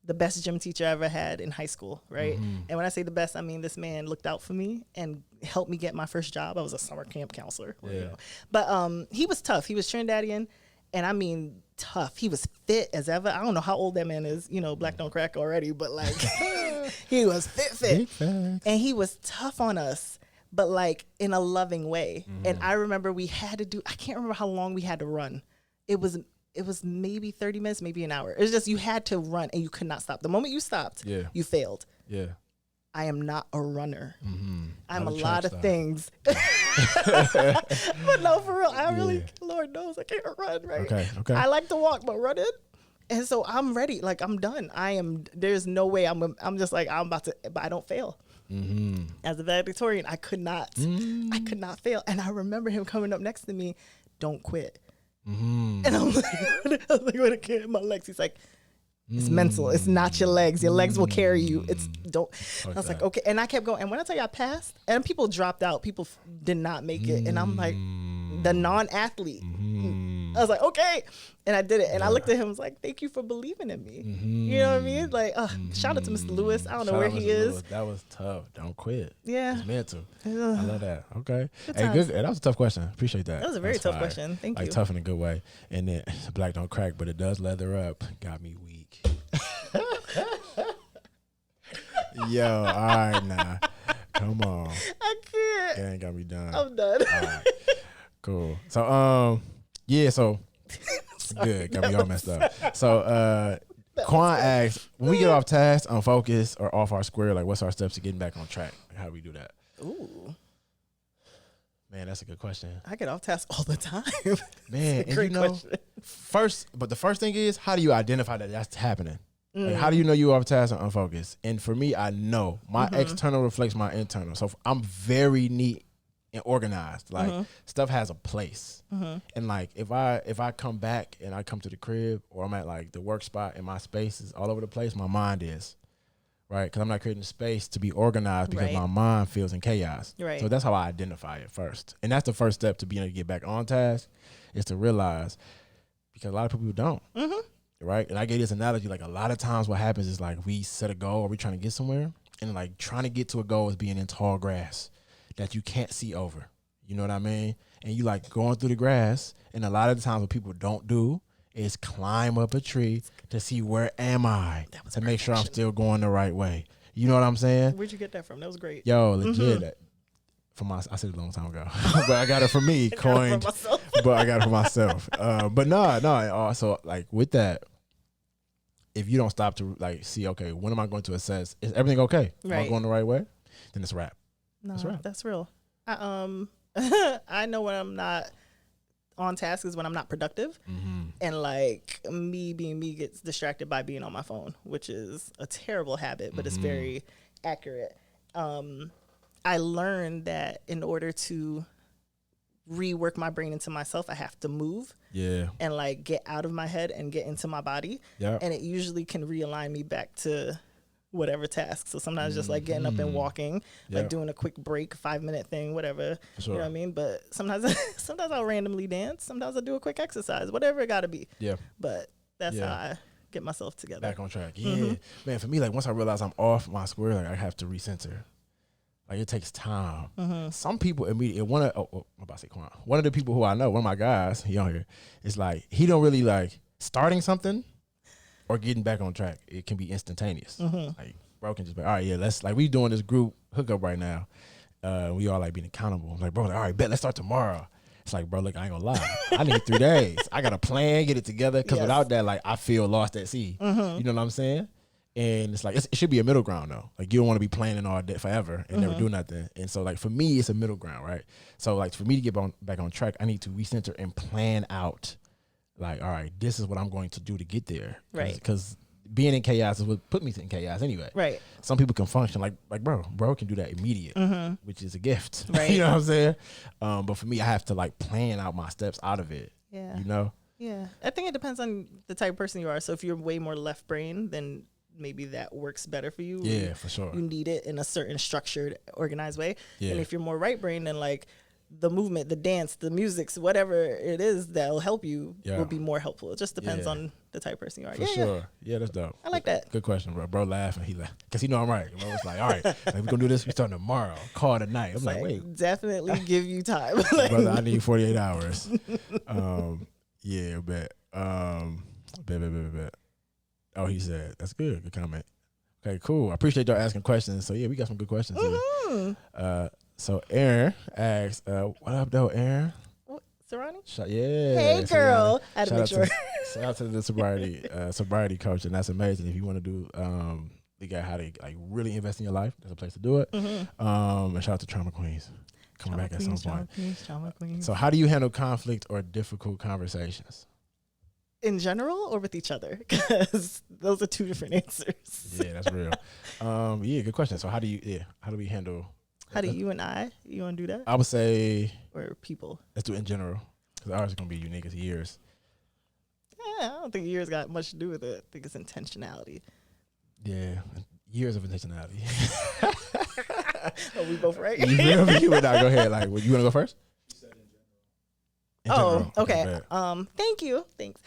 the best gym teacher I ever had in high school, right? Mm-hmm. And when I say the best, I mean this man looked out for me and helped me get my first job. I was a summer camp counselor. Yeah. You know. But he was tough. He was Trinidadian. And I mean, tough. He was fit as ever. I don't know how old that man is. You know, black don't crack already, but like he was fit. And he was tough on us, but like in a loving way. Mm-hmm. And I remember we had to I can't remember how long we had to run. It was maybe 30 minutes, maybe an hour. It was just, you had to run and you could not stop. The moment you stopped, you failed. Yeah. I am not a runner. Mm-hmm. I'm a lot of things. But no, for real, I really, Lord knows I can't run, right? Okay. I like to walk, but running. And so I'm ready. Like, I'm done. There's no way I'm just like, I'm about to, but I don't fail. Mm-hmm. As a valedictorian, I could not fail. And I remember him coming up next to me, don't quit. Mm-hmm. And I'm like, with a kid in my legs, he's like, it's mental. It's not your legs. Your legs will carry you. I was like, okay. And I kept going. And when I tell you I passed, and people dropped out, people did not make it. And I'm like, the non-athlete. I was like, okay. And I did it. And I looked at him and was like, thank you for believing in me. You know what I mean? Like, shout out to Mr. Lewis. I don't know where he is. Lewis. That was tough. Don't quit. Yeah. It's mental. I love that. Okay. Hey, good. That was a tough question. Appreciate that. That was a very tough question. Thank you. Like tough in a good way. And then black don't crack, but it does leather up. Got me weak. Yo, all right now. Come on. I can't. It ain't got me done. I'm done. All right. Cool. So so good. Got me all messed up. So Quan asked, when we get off task, unfocused, or off our square, like what's our steps to getting back on track? How do we do that? Ooh. Man, that's a good question. I get off task all the time. Man, and you know, the first thing is, how do you identify that that's happening? Like, how do you know you're off task or unfocused? And for me, I know my external reflects my internal. So I'm very neat and organized. Like stuff has a place. And like if I come back and I come to the crib, or I'm at like the work spot and my space is all over the place, my mind is. Right, because I'm not creating space to be organized because my mind feels in chaos. Right. So that's how I identify it first. And that's the first step to being able to get back on task, is to realize, because a lot of people don't. Right? And I gave this analogy, like a lot of times what happens is like we set a goal or we trying to get somewhere, and like trying to get to a goal is being in tall grass that you can't see over. You know what I mean? And you like going through the grass, and a lot of the times what people don't do is climb up a tree to see where am I to make sure I'm still going the right way. You know what I'm saying? Where'd you get that from? That was great. Yo, legit. I said it a long time ago, but I got it from me, coined. But I got it for myself. But no. So like with that, if you don't stop to like see, okay, when am I going to assess? Is everything okay? Am I going the right way? Then it's a wrap. No, that's real. I know when I'm not on task is when I'm not productive, and like me being me gets distracted by being on my phone, which is a terrible habit, but it's very accurate. I learned that in order to rework my brain into myself, I have to move and like get out of my head and get into my body, and it usually can realign me back to whatever task. So sometimes just like getting up and walking, like doing a quick break, 5-minute thing, whatever. Sure. You know what I mean? But sometimes I'll randomly dance. Sometimes I'll do a quick exercise, whatever it got to be. Yeah. But that's how I get myself together. Back on track. Yeah. Man, for me, like once I realize I'm off my square, like I have to recenter. Like it takes time. Some people immediately, one of the people who I know, one of my guys, he on here, is like, he don't really like starting something or getting back on track. It can be instantaneous. Like bro can just be, all right, yeah, let's like we doing this group hookup right now. We all like being accountable. I'm like, bro, like, all right, bet, let's start tomorrow. It's like, bro, look, I ain't gonna lie. I need 3 days. I got a plan, get it together. Because without that, like, I feel lost at sea. You know what I'm saying? And it's like, it should be a middle ground, though. Like, you don't want to be planning all day forever and never do nothing. And so, like, for me, it's a middle ground, right? So, like, for me to get back on track, I need to recenter and plan out, like, all right, this is what I'm going to do to get there. Right. Because being in chaos is what put me in chaos anyway. Right. Some people can function like bro can do that immediate, which is a gift. Right. You know what I'm saying? But for me, I have to like plan out my steps out of it. Yeah. You know? Yeah. I think it depends on the type of person you are. So if you're way more left brain, then maybe that works better for you. Yeah, for sure. You need it in a certain structured, organized way. Yeah. And if you're more right brain, then like the movement, the dance, the music, whatever it is that'll help you will be more helpful. It just depends on the type of person you are. For sure. Yeah, that's dope. I like that. Good question, bro. Bro laughing. He like, because he know I'm right. Bro was like, all right, like, we're going to do this. We starting tomorrow. Call tonight. I'm like, wait. Definitely give you time. Like, brother, I need 48 hours. Yeah, bet. Bet. Oh, he said, that's good. Good comment. Okay, cool. I appreciate y'all asking questions. So, yeah, we got some good questions here. So Aaron asks, what up though, Aaron? Serrani? Yeah. Hey girl. I had to make sure. Shout out to the sobriety coach, and that's amazing. If you want to do you got how to like really invest in your life, there's a place to do it. And shout out to Trauma Queens. Coming back at some point. Trauma Queens. So how do you handle conflict or difficult conversations? In general or with each other? Because those are 2 different answers. Yeah, that's real. Yeah, good question. So how do we handle? How do you and you want to do that? I would say, or people. Let's do it in general, because ours is gonna be unique as years. Yeah, I don't think years got much to do with it. I think it's intentionality. Yeah, years of intentionality. Are we both right? You feel me? You and I go ahead. Like, you want to go first? In general. Okay. Thank you. Thanks.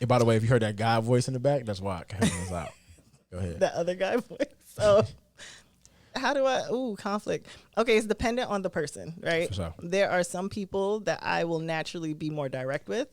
And by the way, if you heard that guy voice in the back, that's why I was out. Go ahead. That other guy voice. So. How do conflict? Okay, it's dependent on the person, right? For sure. There are some people that I will naturally be more direct with.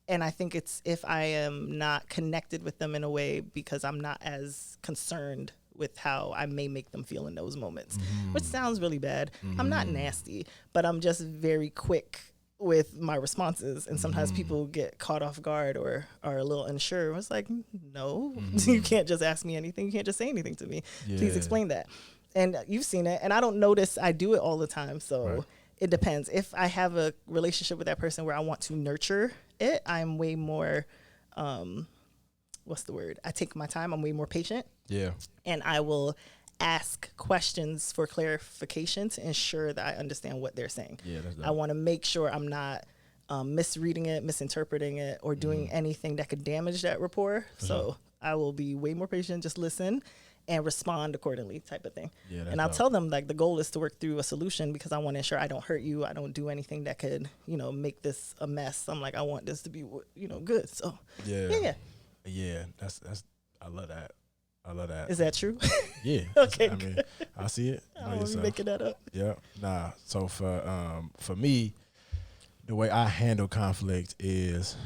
And I think it's if I am not connected with them in a way because I'm not as concerned with how I may make them feel in those moments, which sounds really bad. I'm not nasty, but I'm just very quick with my responses. And sometimes people get caught off guard or are a little unsure. It's like, no, you can't just ask me anything. You can't just say anything to me. Yeah. Please explain that. And you've seen it, and I don't notice I do it all the time. So it depends. If I have a relationship with that person where I want to nurture it, I'm way more, what's the word? I take my time. I'm way more patient. Yeah. And I will ask questions for clarification to ensure that I understand what they're saying. Yeah, that's dope. I want to make sure I'm not misreading it, misinterpreting it, or doing anything that could damage that rapport. So I will be way more patient, just listen and respond accordingly, type of thing. Yeah, and I'll tell them like the goal is to work through a solution because I want to ensure I don't hurt you. I don't do anything that could, make this a mess. I'm like, I want this to be, good. So yeah. That's I love that. I love that. Is that true? Yeah. Okay. I mean, I see it. I don't want to be making that up. Yeah. Nah. So for me, the way I handle conflict is,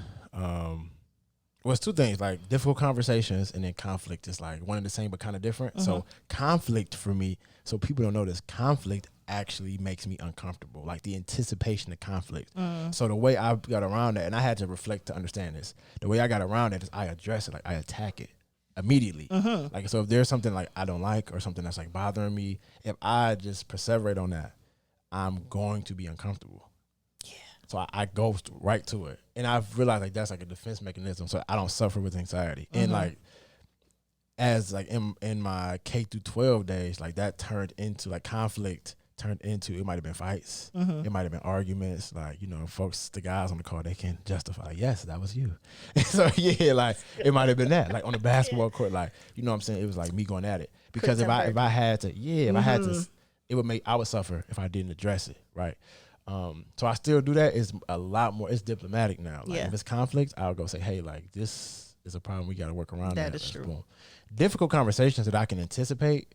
well, it's 2 things, like difficult conversations and then conflict is like one and the same but kind of different. So conflict for me, so people don't know this, conflict actually makes me uncomfortable, like the anticipation of conflict. So the way I got around that, and I had to reflect to understand this, the way I got around it is I address it, like I attack it immediately. Like, so if there's something like I don't like or something that's like bothering me, if I just perseverate on that, I'm going to be uncomfortable. So I go right to it. And I've realized like that's like a defense mechanism so I don't suffer with anxiety. And like as like in my K through 12 days, like that turned into like conflict turned into, it might have been fights. It might have been arguments. Like, folks, the guys on the call, they can justify, like, yes, that was you. So yeah, like it might have been that. Like on the basketball court, like, you know what I'm saying? It was like me going at it. Because if I had to, I would suffer if I didn't address it. Right. So I still do that. It's a lot more. It's diplomatic now. Like if it's conflict, I'll go say, hey, like this is a problem. We got to work around that. That is true. Boom. Difficult conversations that I can anticipate,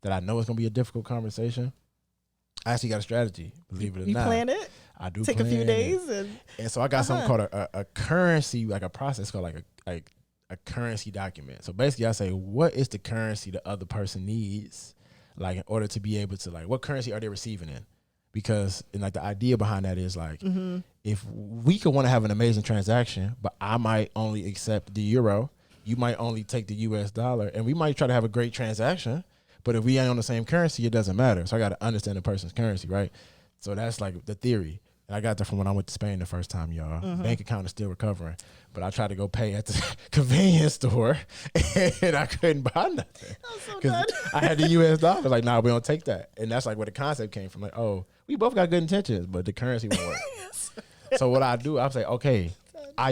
that I know it's going to be a difficult conversation. I actually got a strategy, believe it or not. You plan it? I do. Take a few days. And so I got something called a currency, like a process called like a currency document. So basically, I say, what is the currency the other person needs, like in order to be able to like, what currency are they receiving in? Because and like the idea behind that is like, if we could want to have an amazing transaction, but I might only accept the euro, you might only take the US dollar, and we might try to have a great transaction, but if we ain't on the same currency, it doesn't matter. So I got to understand the person's currency, right? So that's like the theory. And I got that from when I went to Spain the first time, y'all. Bank account is still recovering. But I tried to go pay at the convenience store, and I couldn't buy nothing. Because I had the US dollar. Like, nah, we don't take that. And that's like where the concept came from. Like, oh, we both got good intentions, but the currency won't work. So what I do, I say, okay, I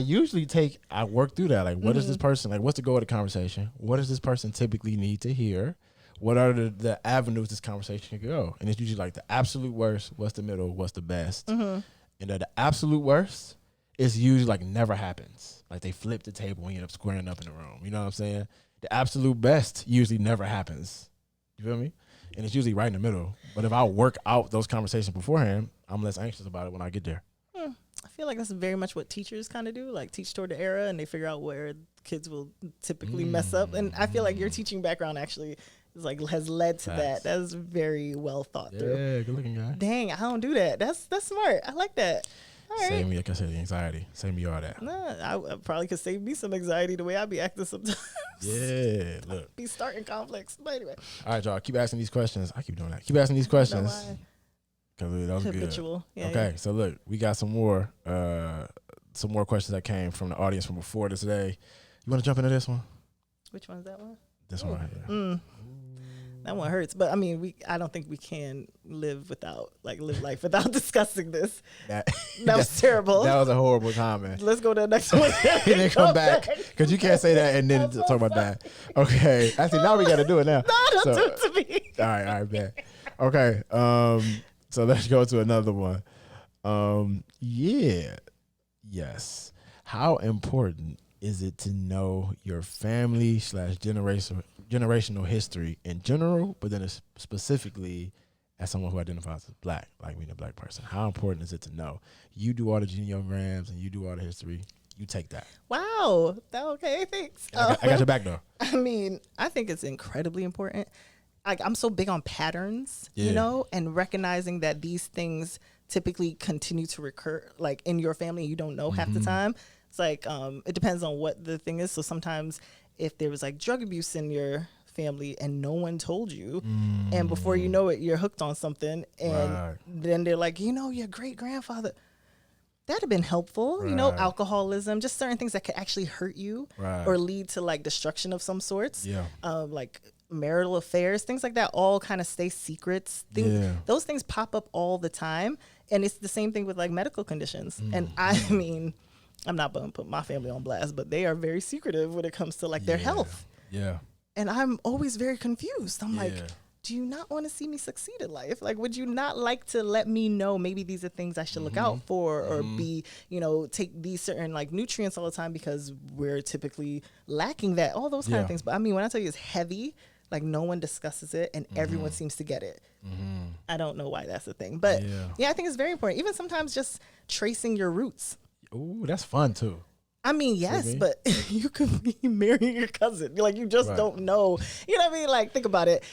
work through that. Like, what is this person, like, what's the goal of the conversation? What does this person typically need to hear? What are the avenues this conversation can go? And it's usually like the absolute worst, what's the middle, what's the best. And the absolute worst is usually like never happens. Like they flip the table and you end up squaring up in the room. You know what I'm saying? The absolute best usually never happens. You feel me? And it's usually right in the middle. But if I work out those conversations beforehand, I'm less anxious about it when I get there. I feel like that's very much what teachers kind of do, like teach toward the era, and they figure out where kids will typically mess up. And I feel like your teaching background actually is like has led to that. That is very well thought through. Yeah, good looking guy. Dang, I don't do that. That's smart. I like that. All right. Save me, like I said, the anxiety. Save me all that. Nah, I probably could save me some anxiety the way I be acting sometimes. Yeah, look. Be starting conflicts. But anyway. All right, y'all. Keep asking these questions. I keep doing that. Keep asking these questions. Because that was Habitual. good. Yeah, okay, so look, we got some more questions that came from the audience from before this day. You want to jump into this one? Which one's that one? This one right here. That one hurts, but I mean, I don't think we can live life without discussing this. That was terrible. That was a horrible comment. Let's go to the next one. And then come back, because you can't say that and then talk about that. Okay, actually, now we got to do it now. No, don't do it to me. All right, bet. Okay, so let's go to another one. Yes. How important is it to know your family / generational history in general, but then specifically as someone who identifies as black, like being a black person? How important is it to know? You do all the genealograms and you do all the history. You take that. Wow. Okay, thanks. I got your back though. I mean, I think it's incredibly important. Like, I'm so big on patterns, you know, and recognizing that these things typically continue to recur, like in your family, you don't know half the time. It's like, it depends on what the thing is. So sometimes if there was like drug abuse in your family and no one told you, and before you know it, you're hooked on something, and then they're like, you know, your great grandfather, that'd have been helpful, you know, alcoholism, just certain things that could actually hurt you or lead to like destruction of some sorts. Like marital affairs, things like that, all kind of stay secrets. Those things pop up all the time. And it's the same thing with like medical conditions. And I mean, I'm not going to put my family on blast, but they are very secretive when it comes to like their health. And I'm always very confused. I'm like, do you not want to see me succeed in life? Like, would you not like to let me know maybe these are things I should look out for, or be, you know, take these certain like nutrients all the time because we're typically lacking that, all those kind of things. But I mean, when I tell you it's heavy, like no one discusses it and everyone seems to get it. I don't know why that's the thing, but I think it's very important. Even sometimes just tracing your roots. Ooh, that's fun too. I mean, yes, but you could be marrying your cousin. Like, you just don't know. You know what I mean? Like, think about it.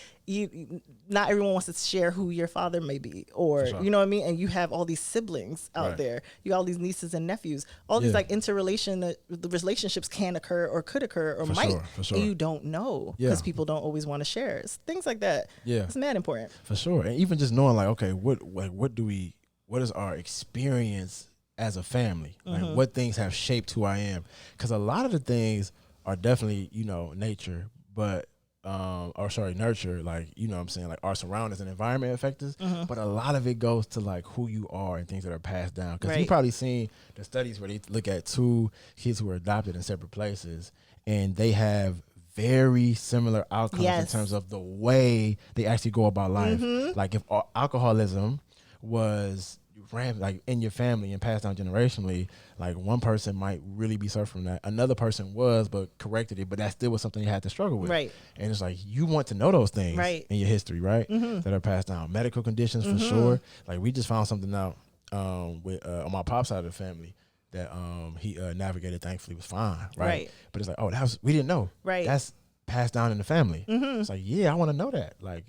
Not everyone wants to share who your father may be, or you know what I mean? And you have all these siblings out there. You got all these nieces and nephews. All these like relationships can occur or could occur or might. And you don't know because people don't always want to share. It's things like that. It's mad important. For sure. And even just knowing like, okay, what is our experience as a family? Like, what things have shaped who I am? Because a lot of the things are definitely, you know, nature, but nurture, like, you know what I'm saying, like our surroundings and environment affect us, but a lot of it goes to like who you are and things that are passed down. Because you've probably seen the studies where they look at two kids who were adopted in separate places and they have very similar outcomes in terms of the way they actually go about life. Like if alcoholism was like in your family and passed down generationally, like one person might really be suffering from that. Another person was, but corrected it, but that still was something you had to struggle with. And it's like, you want to know those things in your history, that are passed down. Medical conditions for sure. Like we just found something out with on my pop's side of the family that he navigated, thankfully was fine, right? Right. But it's like, oh, we didn't know. Right. That's passed down in the family. Mm-hmm. It's like, yeah, I want to know that. Like,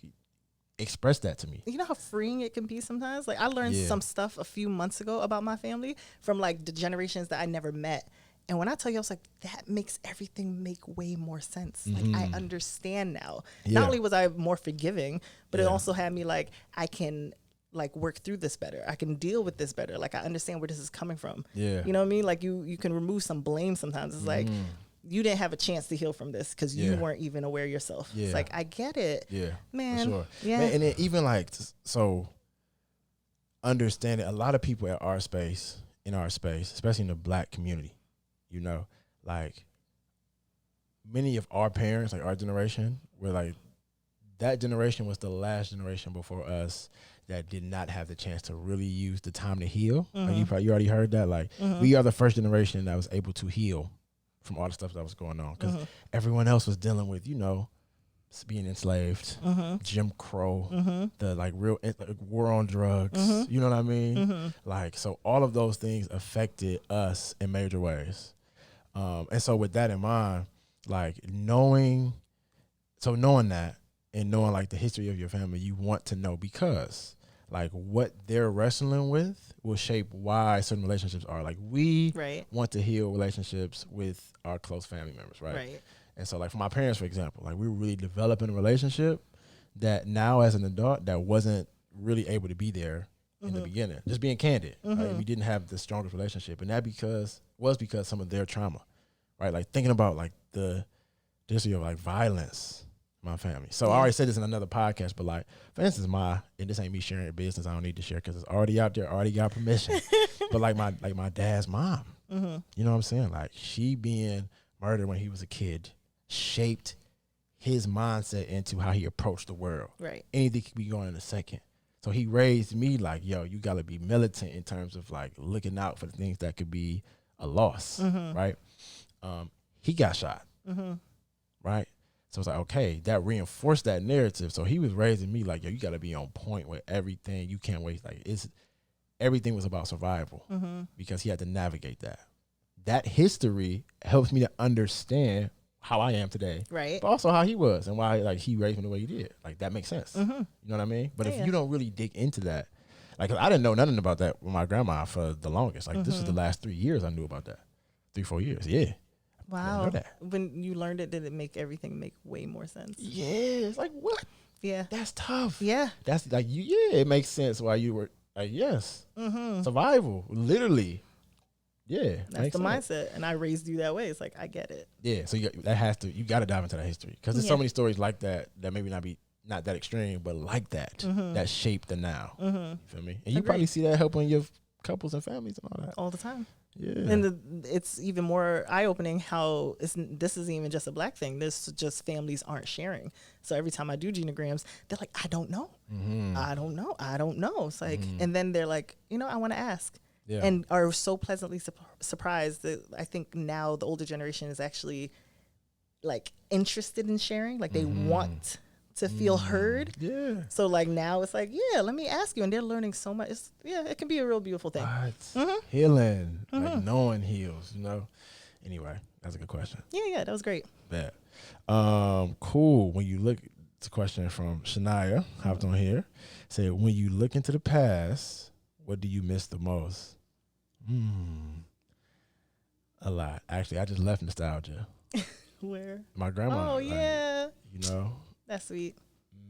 express that to me. You know how freeing it can be sometimes? Like I learned some stuff a few months ago about my family from like the generations that I never met. And when I tell you, I was like, that makes everything make way more sense. Like I understand now. Yeah. Not only was I more forgiving, but it also had me like, I can like work through this better. I can deal with this better. Like I understand where this is coming from. Yeah. You know what I mean? Like you can remove some blame sometimes. It's like, you didn't have a chance to heal from this because you weren't even aware yourself. Yeah. It's like, I get it. Yeah. Man. For sure. Yeah. Man, and then even like, so understanding a lot of people in our space, especially in the Black community, you know, like many of our parents, like our generation, were like, that generation was the last generation before us that did not have the chance to really use the time to heal. Like you already heard that. Like we are the first generation that was able to heal from all the stuff that was going on, because everyone else was dealing with, you know, being enslaved, Jim Crow, the like real war on drugs. You know what I mean? Like, so all of those things affected us in major ways. And so with that in mind, like knowing that and knowing like the history of your family, you want to know, because like what they're wrestling with will shape why certain relationships are. Like we want to heal relationships with our close family members, right? And so like for my parents, for example, like we were really developing a relationship that now as an adult that wasn't really able to be there in the beginning. Just being candid, like we didn't have the strongest relationship, and that was because some of their trauma, right? Like thinking about like the history of like violence. My family. So I already said this in another podcast, but like, for instance, and this ain't me sharing business. I don't need to share because it's already out there. Already got permission. But like my dad's mom, you know what I'm saying? Like she being murdered when he was a kid shaped his mindset into how he approached the world. Right. Anything could be going in a second. So he raised me like, yo, you gotta be militant in terms of like looking out for the things that could be a loss, right? He got shot, right? So it's like, okay, that reinforced that narrative. So he was raising me like, yo, you got to be on point with everything. You can't waste. Like everything was about survival because he had to navigate that. That history helps me to understand how I am today, right? But also how he was and why like he raised me the way he did. Like that makes sense. You know what I mean? But if you don't really dig into that, like I didn't know nothing about that with my grandma for the longest. Like this was the last 3 years I knew about that. 3-4 years, yeah. Wow. When you learned it, did it make everything make way more sense? Yeah. It's like, what? Yeah. That's tough. Yeah. That's like, it makes sense why you were like, yes. Survival. Literally. Yeah. That's the mindset. And I raised you that way. It's like, I get it. Yeah. So you got to dive into that history. Because there's so many stories like that maybe not that extreme, but like that, that shape the now. You feel me? And you probably see that helping your couples and families and all that. All the time. Yeah. And it's even more eye-opening how this isn't even just a Black thing. This just families aren't sharing. So every time I do genograms, they're like, I don't know. I don't know. It's like, and then they're like, I want to ask. Yeah. And are so pleasantly surprised that I think now the older generation is actually like interested in sharing. Like they want to feel heard. Yeah. So like now it's like, let me ask you. And they're learning so much. It can be a real beautiful thing. Healing. Like knowing heals, Anyway, that's a good question. Yeah, that was great. Bet. Cool. When you look, it's a question from Shania, hopped on here. Said, when you look into the past, what do you miss the most? A lot. Actually, I just left nostalgia. Where? My grandma. Oh, yeah. That's sweet.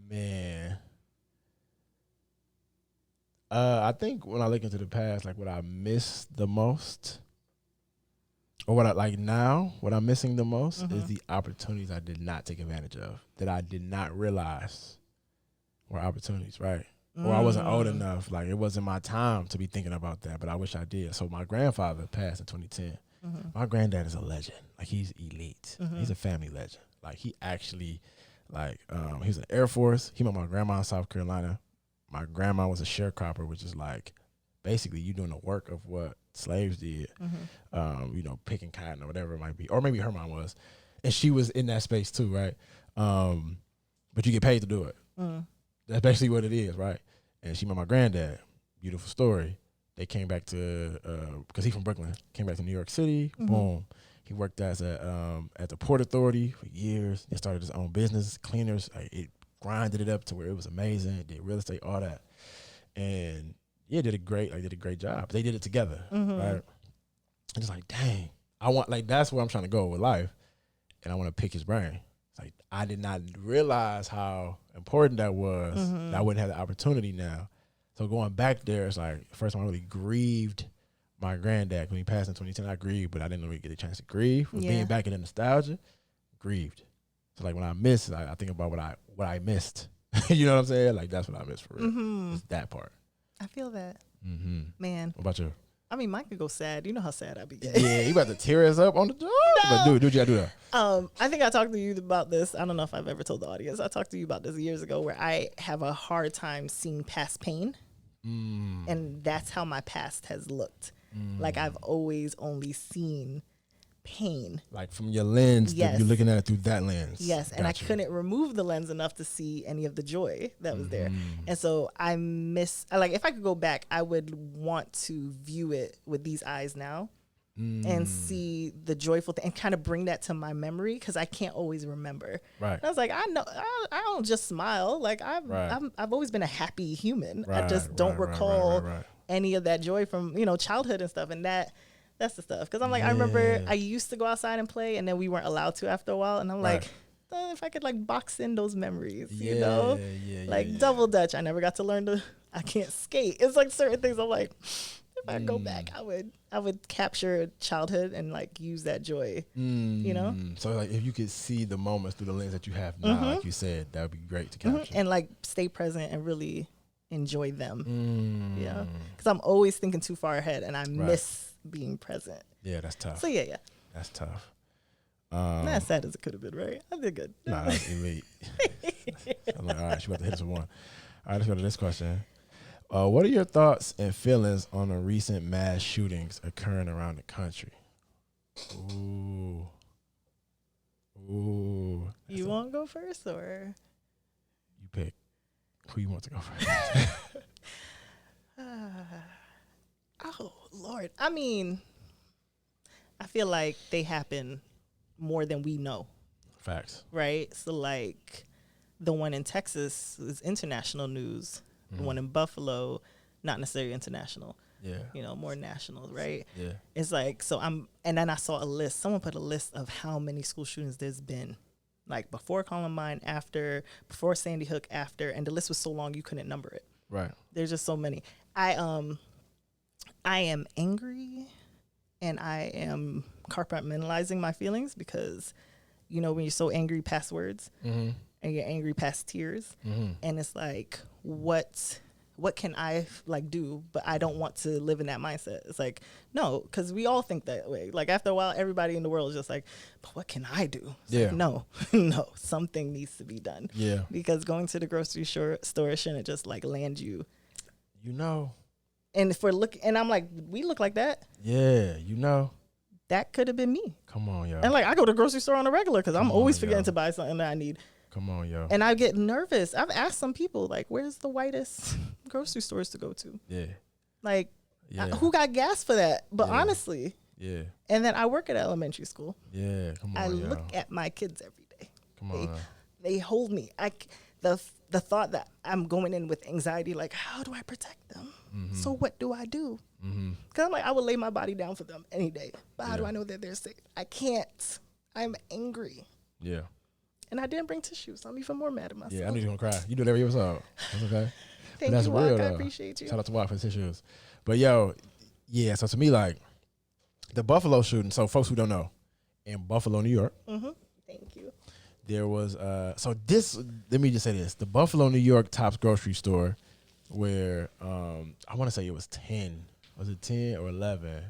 Man. I think when I look into the past, like what I miss the most, or what I'm missing the most is the opportunities I did not take advantage of, that I did not realize were opportunities, right? Or I wasn't old enough, like it wasn't my time to be thinking about that, but I wish I did. So my grandfather passed in 2010. My granddad is a legend. Like he's elite. He's a family legend. Like he actually, he was in the Air Force. He met my grandma in South Carolina. My grandma was a sharecropper, which is like basically you doing the work of what slaves did, picking cotton or whatever it might be. Or maybe her mom was. And she was in that space too, right? But you get paid to do it. That's basically what it is, right? And she met my granddad. Beautiful story. They came back to because he's from Brooklyn. Came back to New York City. Mm-hmm. Boom. He worked as at the Port Authority for years. He started his own business, cleaners. Like, it grinded it up to where it was amazing. Did real estate, all that, and yeah, did a great job. They did it together, Mm-hmm. right? And it's like, dang, that's where I'm trying to go with life, and I want to pick his brain. It's like, I did not realize how important that was. Mm-hmm. That I wouldn't have the opportunity now. So going back there, it's like, first time I really grieved my granddad when he passed in 2010. I grieved, but I didn't really get a chance to grieve. With being back in the nostalgia, grieved. So like when I miss, I think about what I missed. You know what I'm saying? Like, that's what I missed for real. Mm-hmm. It's that part. I feel that. Mm-hmm. Man. What about you? I mean, mine could go sad. You know how sad I be. Yeah, you about to tear us up on the job. No. But dude, you gotta do that. I think I talked to you about this. I don't know if I've ever told the audience. I talked to you about this years ago, where I have a hard time seeing past pain. And that's how my past has looked. Like, I've always only seen pain. Like, from your lens, Yes. you're looking at it through that lens. Yes, and Gotcha. I couldn't remove the lens enough to see any of the joy that was there. And so I miss, like, if I could go back, I would want to view it with these eyes now and see the joyful thing and kind of bring that to my memory, because I can't always remember. Right. And I was like, I know, I don't just smile. Like, I've always been a happy human. I just don't recall any of that joy from, childhood and stuff. And that's the stuff. Because I'm like, I remember I used to go outside and play, and then we weren't allowed to after a while. And I'm like, if I could, like, box in those memories, you know? Like, double dutch. I never got to learn I can't skate. It's like certain things I'm like, if I go back, I would capture childhood and, like, use that joy, you know? So, like, if you could see the moments through the lens that you have now, like you said, that would be great to capture. And, like, stay present and really enjoy them, you know? Because I'm always thinking too far ahead, and I miss being present. Yeah, that's tough. So, yeah. That's tough. Not as sad as it could have been, right? I did good. Nah, that's elite. I'm like, all right, she about to hit us with one. All right, let's go to this question. What are your thoughts and feelings on the recent mass shootings occurring around the country? Ooh. You want to go first, or? You pick. Who you want to go first? Oh, Lord. I mean, I feel like they happen more than we know. Facts. Right? So, like, the one in Texas is international news. The one in Buffalo, not necessarily international. Yeah. More national, right? Yeah. It's like, and then I saw a list. Someone put a list of how many school shootings there's been. Like, before Columbine, after, before Sandy Hook, after, and the list was so long you couldn't number it. Right. There's just so many. I am angry, and I am compartmentalizing my feelings, because, when you're so angry past words, and you're angry past tears, and it's like, what can I, like, do? But I don't want to live in that mindset. It's like, no, because we all think that way. Like, after a while, everybody in the world is just like, but what can I do? It's like, no, something needs to be done. Yeah. Because going to the grocery store shouldn't just, like, land you. And and I'm like, we look like that. Yeah, That could have been me. Come on, yo. And, like, I go to the grocery store on a regular, because I'm always forgetting to buy something that I need. Come on, yo. And I get nervous. I've asked some people, like, where's the whitest grocery stores to go to? Yeah. Like, who got gas for that? But honestly. Yeah. And then I work at elementary school. Yeah, come on, I look at my kids every day. Come on. They hold me. The thought that I'm going in with anxiety, like, how do I protect them? So what do I do? Because I'm like, I would lay my body down for them any day. But how do I know that they're safe? I can't. I'm angry. Yeah. And I didn't bring tissues. I'm even more mad at myself. Yeah, I knew you were going to cry. You do it every episode. That's okay. Thank that's you, real, Wak. I though. appreciate you. Shout out to Wak for the tissues. But, yo, yeah, so to me, like, the Buffalo shooting, so folks who don't know, in Buffalo, New York. Thank you. There was, let me just say this. The Buffalo, New York Tops grocery store, where I want to say it was 10 or 11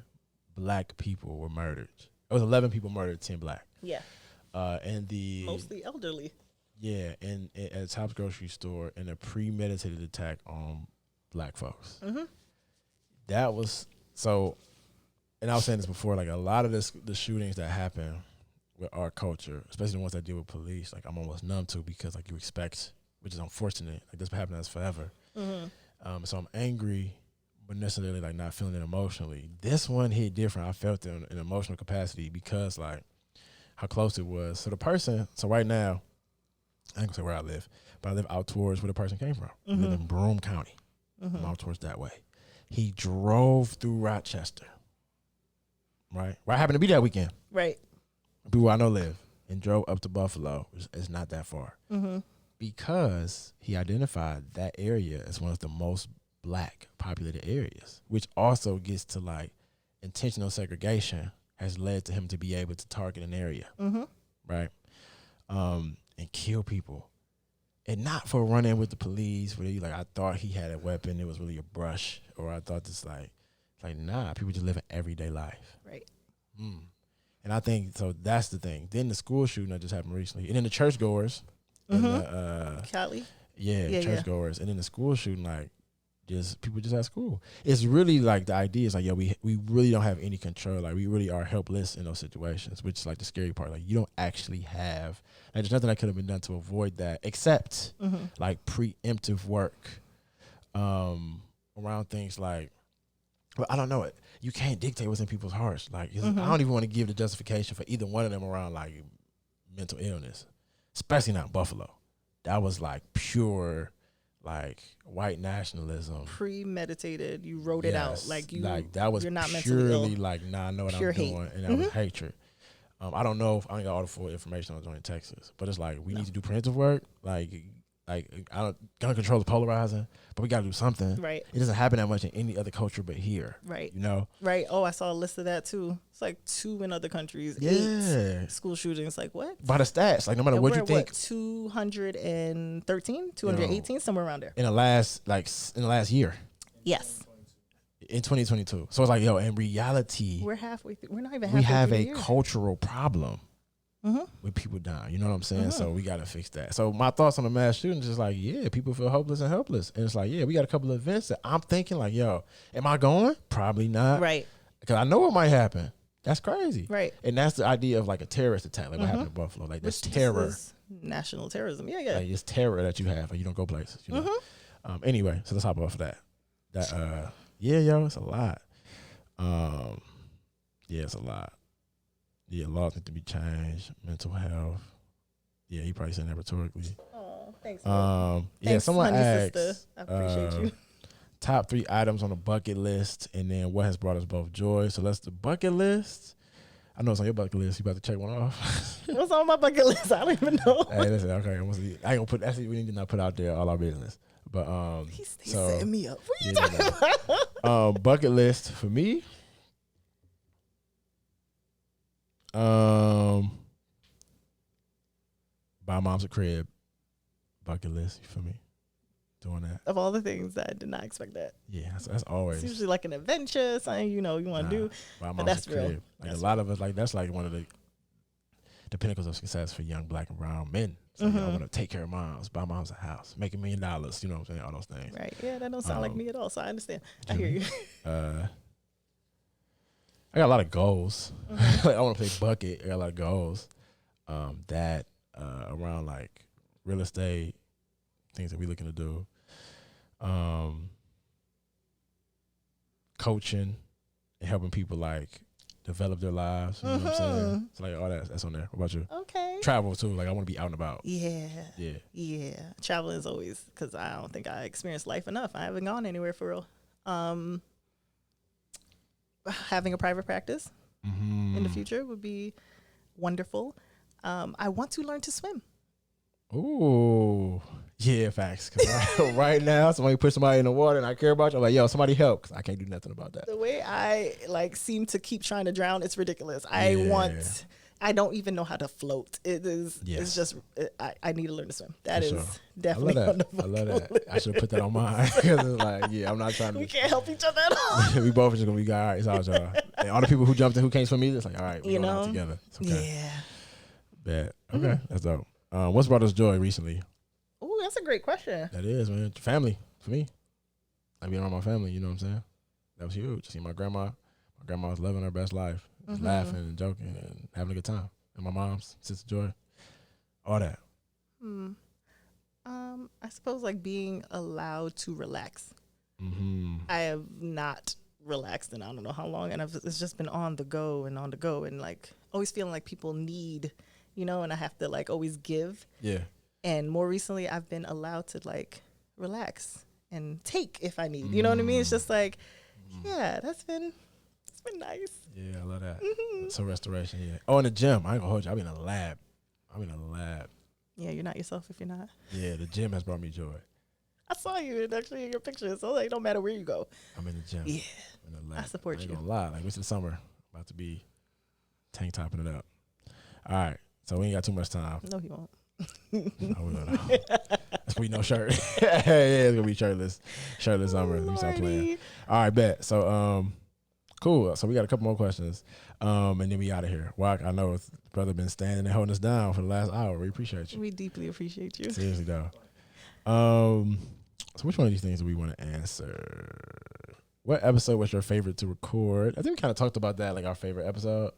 black people were murdered. It was 11 people murdered, 10 black. Yeah. And mostly elderly. Yeah, and at Tops grocery store, in a premeditated attack on black folks. That was so. And I was saying this before, like, a lot of the shootings that happen with our culture, especially the ones that deal with police, like, I'm almost numb to, because, like, you expect, which is unfortunate. Like, this been happening to us forever. So I'm angry but necessarily like not feeling it emotionally. This one hit different. I felt it in an emotional capacity because like how close it was. So the person, so right now, I ain't gonna say where I live, but I live out towards where the person came from. I live in Broome County. I'm out towards that way. He drove through Rochester, right? Where I happened to be that weekend. Right. People I know live, and drove up to Buffalo. It's not that far. Because he identified that area as one of the most black populated areas, which also gets to like intentional segregation has led to him to be able to target an area, right? And kill people. And not for running with the police where you like, I thought he had a weapon, it was really a brush, or I thought this like nah, people just live an everyday life. Right. And I think, so that's the thing. Then the school shooting that just happened recently. And then the churchgoers. And the, Cali. yeah, churchgoers. And then the school shooting, like, just people just at school. It's really like the idea is like, yo, we really don't have any control. Like, we really are helpless in those situations, which is like the scary part. Like, you don't actually have, like, there's nothing that could have been done to avoid that except like preemptive work around things like, well, I don't know it. You can't dictate what's in people's hearts. Like, I don't even want to give the justification for either one of them around like mental illness, especially not Buffalo. That was like pure, like white nationalism, premeditated. You wrote it out like you. Like that was you're not purely mentally like, nah, I know what pure I'm doing, hate. and that was hatred. I don't know if I ain't got all the full information on joining Texas, but it's like we need to do preventive work. Like I don't gun control is polarizing, but we got to do something. Right. It doesn't happen that much in any other culture but here. Right. You know. Right. Oh, I saw a list of that too. It's like 2 in other countries. Yeah. 8 school shootings. Like what? By the stats, like no matter And what we're you at, think, 213, 218, somewhere around there. in the last year, Yes. in 2022. So it's like, yo, in reality, We're halfway through. We're not even halfway we have through a the year. cultural problem with people dying. You know what I'm saying? So we got to fix that. So my thoughts on the mass shooting is just like, yeah, people feel hopeless and helpless. And it's like, yeah, we got a couple of events that I'm thinking like, yo, am I going? Probably not. Right. Because I know what might happen. That's crazy. Right. And that's the idea of like a terrorist attack, like what happened in Buffalo. Like this This terror. is national terrorism. Yeah, yeah. Like it's terror that you have, and you don't go places. You know. Anyway, so let's hop off of that. Yeah, yo, it's a lot. Yeah, it's a lot. Yeah, laws need to be changed. Mental health. Yeah, he probably said that rhetorically. Oh, thanks. Yeah, Thanks, someone honey asked, sister. I appreciate you. top 3 items on the bucket list, and then what has brought us both joy. So that's the bucket list. I know it's on your bucket list. You about to check one off? What's on my bucket list? I don't even know. Hey, listen, okay. I ain't gonna put. Actually, we need to not put out there all our business. But He's so, setting me up. What are you yeah, talking about? bucket list for me. Buy mom's a crib. Bucket list, you feel me? Doing that. Of all the things, I did not expect that. Yeah, that's always. It's usually like an adventure, something you want to do. Buy But mom's that's a crib. real. Like That's a lot of us, like that's like one of the pinnacles of success for young black and brown men. So I want to take care of moms, buy moms a house, make $1 million. You know what I'm saying? All those things. Right. Yeah, that don't sound like me at all. So I understand. I hear you. I got a lot of goals. Like I want to play bucket. I got a lot of goals. That around like real estate, things that we looking to do. Coaching and helping people like develop their lives. You know what I'm saying? So like all that's on there. What about you? Okay. Travel too. Like I want to be out and about. Yeah. Yeah. Yeah. Traveling is always, because I don't think I experienced life enough. I haven't gone anywhere for real. Having a private practice in the future would be wonderful. I want to learn to swim. Ooh. Yeah, facts. 'Cause right now, somebody put somebody in the water and I care about you. I'm like, yo, somebody help, because I can't do nothing about that. The way I seem to keep trying to drown, it's ridiculous. I don't even know how to float. It's just, I need to learn to swim. That For is sure. definitely on the I love bucket that. I should have put that on mine. 'Cause it's like, yeah, I'm not trying to. We can't help each other at all. We both just gonna be all right. It's all y'all. And all the people who jumped in who can't swim either, it's like, all right, we're going out together. It's okay. Yeah. Bad. Okay, that's dope. What's brought us joy recently? Oh, that's a great question. That is, man. Family for me. I being around my family. You know what I'm saying? That was huge. See my grandma. My grandma was living her best life, just laughing and joking and having a good time. And my mom's sister Joy. All that. I suppose like being allowed to relax I have not relaxed in I don't know how long, and it's just been on the go, and like always feeling like people need, and I have to like always give. Yeah. And more recently, I've been allowed to like relax and take if I need. You know what I mean? It's just like, yeah, it's been nice. Yeah, I love that. So restoration, yeah. Oh, in the gym. I ain't gonna hold you. I'm in a lab. Yeah, you're not yourself if you're not. Yeah, the gym has brought me joy. I saw you actually in your pictures, so like, no matter where you go. I'm in the gym. Yeah, I'm in the lab. I support you. I ain't gonna lie. Like, it's the summer. About to be tank topping it up. All right. So we ain't got too much time. No, he won't. No, we don't. That's gonna be no shirt. Yeah, it's gonna be shirtless summer. We start playing. All right, bet. So cool. So we got a couple more questions. And then we out of here. Well, I know brother been standing and holding us down for the last hour. We appreciate you. We deeply appreciate you. Seriously though. So which one of these things do we want to answer? What episode was your favorite to record? I think we kind of talked about that, like our favorite episode.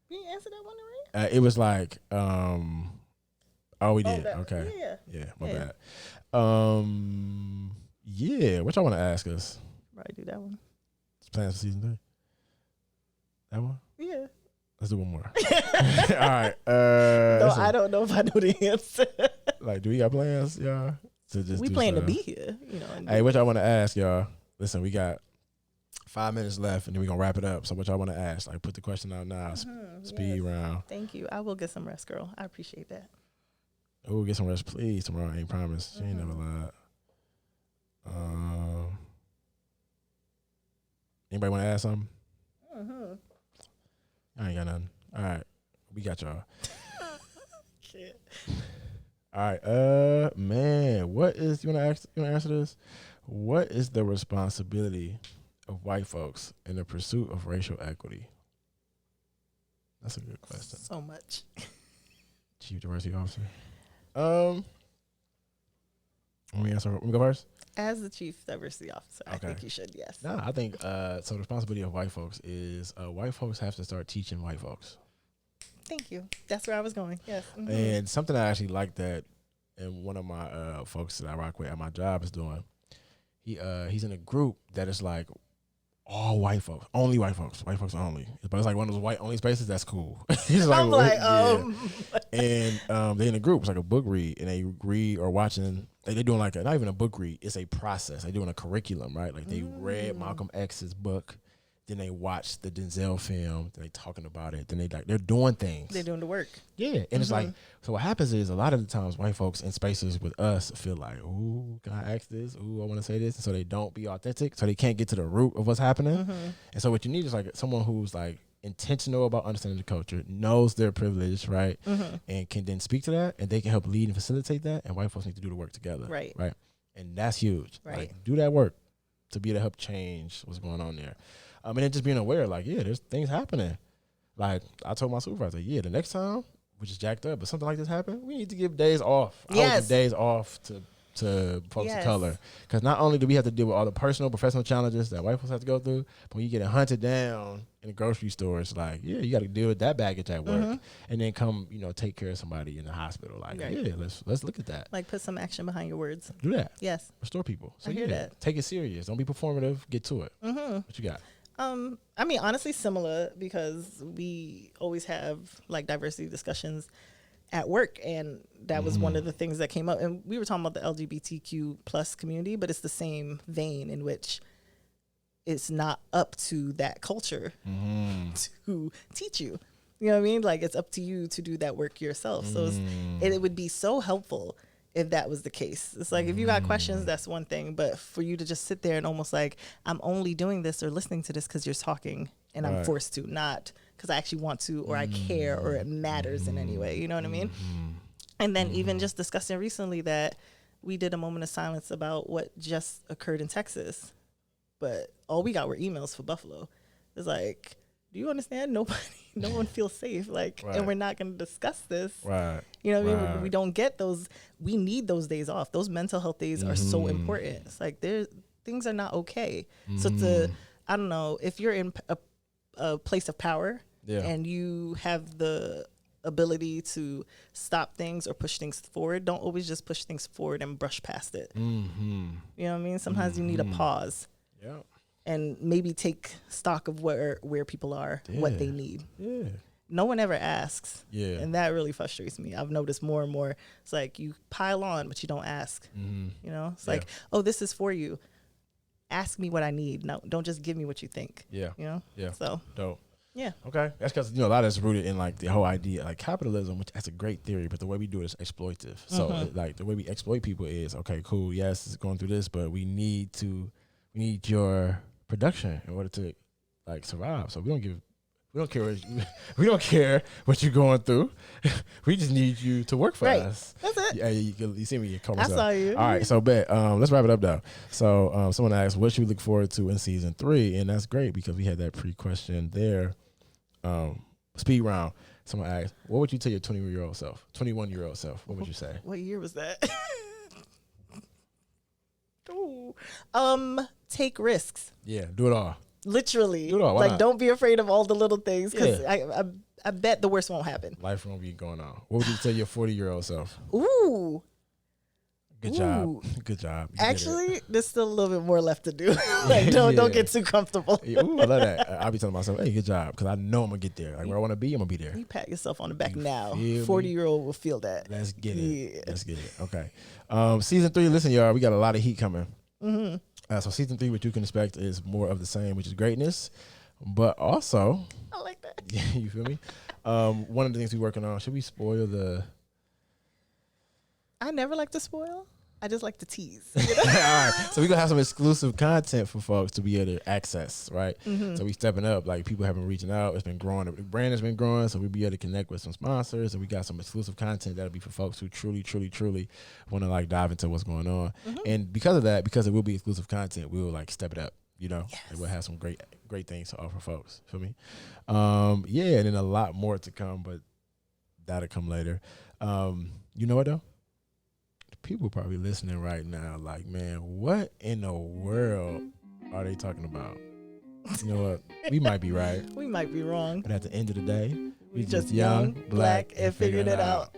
We didn't answer that one already? It was like, we did. That, Okay. Yeah, my Yeah. bad. Yeah, what y'all want to ask us? Probably do that one. Plans for season 3? That one? Yeah. Let's do one more. All right. No, I don't know if I know the answer. Like, do we got plans, y'all? To just we plan to be here, Hey, what y'all want to ask, y'all? Listen, we got 5 minutes left, and then we're going to wrap it up. So what y'all want to ask? Like, put the question out now. Speed round. Thank you. I will get some rest, girl. I appreciate that. Oh, get some rest, please. Tomorrow, I ain't promised. She ain't never lied. Anybody want to ask something? I ain't got nothing. All right. We got y'all. Shit. All right. Man, you want to answer this? What is the responsibility of white folks in the pursuit of racial equity? That's a good question. So much. Chief Diversity Officer. Let me answer. Let me go first. As the Chief Diversity Officer, Okay. I think you should, yes. No, I think so. The responsibility of white folks is white folks have to start teaching white folks. Thank you. That's where I was going. Yes. Mm-hmm. And something I actually like that, and one of my folks that I rock with at my job is doing. He's in a group that is like all white folks, only white folks only. But it's like one of those white only spaces. That's cool. He's like, I'm like, And they're in a group. It's like a book read, and they read or watching. They're doing like not even a book read. It's a process. They're doing a curriculum, right? Like they read Malcolm X's book, then they watch the Denzel film, then they talking about it, then they're doing things. They're doing the work. Yeah, and it's like, so what happens is a lot of the times white folks in spaces with us feel like, ooh, can I ask this? Ooh, I want to say this. And so they don't be authentic, so they can't get to the root of what's happening. And so what you need is like someone who's like intentional about understanding the culture, knows their privilege, right? And can then speak to that, and they can help lead and facilitate that, and white folks need to do the work together. Right. And that's huge. Right. Like, do that work to be able to help change what's going on there. And then just being aware, like, yeah, there's things happening. Like, I told my supervisor, yeah, the next time, which is jacked up, but something like this happened, we need to give days off. I would give days off to folks of color. Because not only do we have to deal with all the personal, professional challenges that white folks have to go through, but when you get hunted down in the grocery store, it's like, yeah, you got to deal with that baggage at work. And then come, take care of somebody in the hospital. Like, yeah, let's look at that. Like, put some action behind your words. Do that. Yes. Restore people. So I hear that. Take it serious. Don't be performative. Get to it. What you got? I mean, honestly, similar, because we always have like diversity discussions at work, and that was one of the things that came up. And we were talking about the LGBTQ plus community, but it's the same vein in which it's not up to that culture to teach you. You know what I mean? Like, it's up to you to do that work yourself. So it would be so helpful if that was the case. It's like, if you got questions, that's one thing, but for you to just sit there and almost like, I'm only doing this or listening to this because you're talking and I'm forced to, not because I actually want to, or I care, or it matters in any way. You know what I mean? And then even just discussing recently that we did a moment of silence about what just occurred in Texas, but all we got were emails for Buffalo. It's like, do you understand? No one feels safe. Like, and we're not going to discuss this. Right. You know what I mean? We don't get those. We need those days off. Those mental health days are so important. It's like, things are not okay. So I don't know, if you're in a place of power and you have the ability to stop things or push things forward, don't always just push things forward and brush past it. Mm-hmm. You know what I mean? Sometimes you need a pause Yeah. and maybe take stock of where people are, what they need. Yeah. No one ever asks. Yeah. And that really frustrates me. I've noticed more and more. It's like you pile on, but you don't ask. Mm-hmm. You know, it's like, oh, this is for you. Ask me what I need. No, don't just give me what you think. Yeah. You know? Yeah. So, Dope. yeah. Okay. That's because, a lot of it's rooted in like the whole idea, like capitalism, which that's a great theory, but the way we do it is exploitive. So like the way we exploit people is, okay, cool. Yes, it's going through this, but we need your production in order to like survive. So we don't care. We don't care what you're going through. We just need you to work for us. That's it. Yeah, you see me. You call I myself. saw you. All right, so bet. Let's wrap it up though. So someone asked, "What should we look forward to in season 3?" And that's great because we had that pre-question there. Speed round. Someone asked, "What would you tell your 21-year-old self? What would you say?" What year was that? Ooh. Take risks. Yeah, do it all. Literally. Do it all. Why Like, not? don't be afraid of all the little things because Yeah. I bet the worst won't happen. Life won't be going on. What would you tell your 40-year-old self? Ooh. Good Ooh. job. Good job. You did it. Actually, there's still a little bit more left to do. Like, don't get too comfortable. Ooh, I love that. I'll be telling myself, "Hey, good job," because I know I'm gonna get there. Like where I want to be, I'm gonna be there. You pat yourself on the back You now. feel me? 40-year-old will feel that. Let's get it. Yeah. Let's get it. Okay. Season 3. Listen, y'all, we got a lot of heat coming. So season 3, what you can expect is more of the same, which is greatness, but also, I like that. you feel me? One of the things we're working on. Should we spoil the? I never like to spoil. I just like to tease. All right. So we're gonna have some exclusive content for folks to be able to access, right? So we stepping up. Like people have been reaching out. It's been growing. The brand has been growing. So we'll be able to connect with some sponsors, and we got some exclusive content that'll be for folks who truly want to like dive into what's going on. And because of that, because it will be exclusive content, we'll like step it up. And we'll have some great things to offer folks. Feel me? Yeah, and then a lot more to come, but that'll come later. You know what though? People probably listening right now like, man, what in the world are they talking about? You know what? We might be right. We might be wrong. But at the end of the day, We just young, black, and figured it out.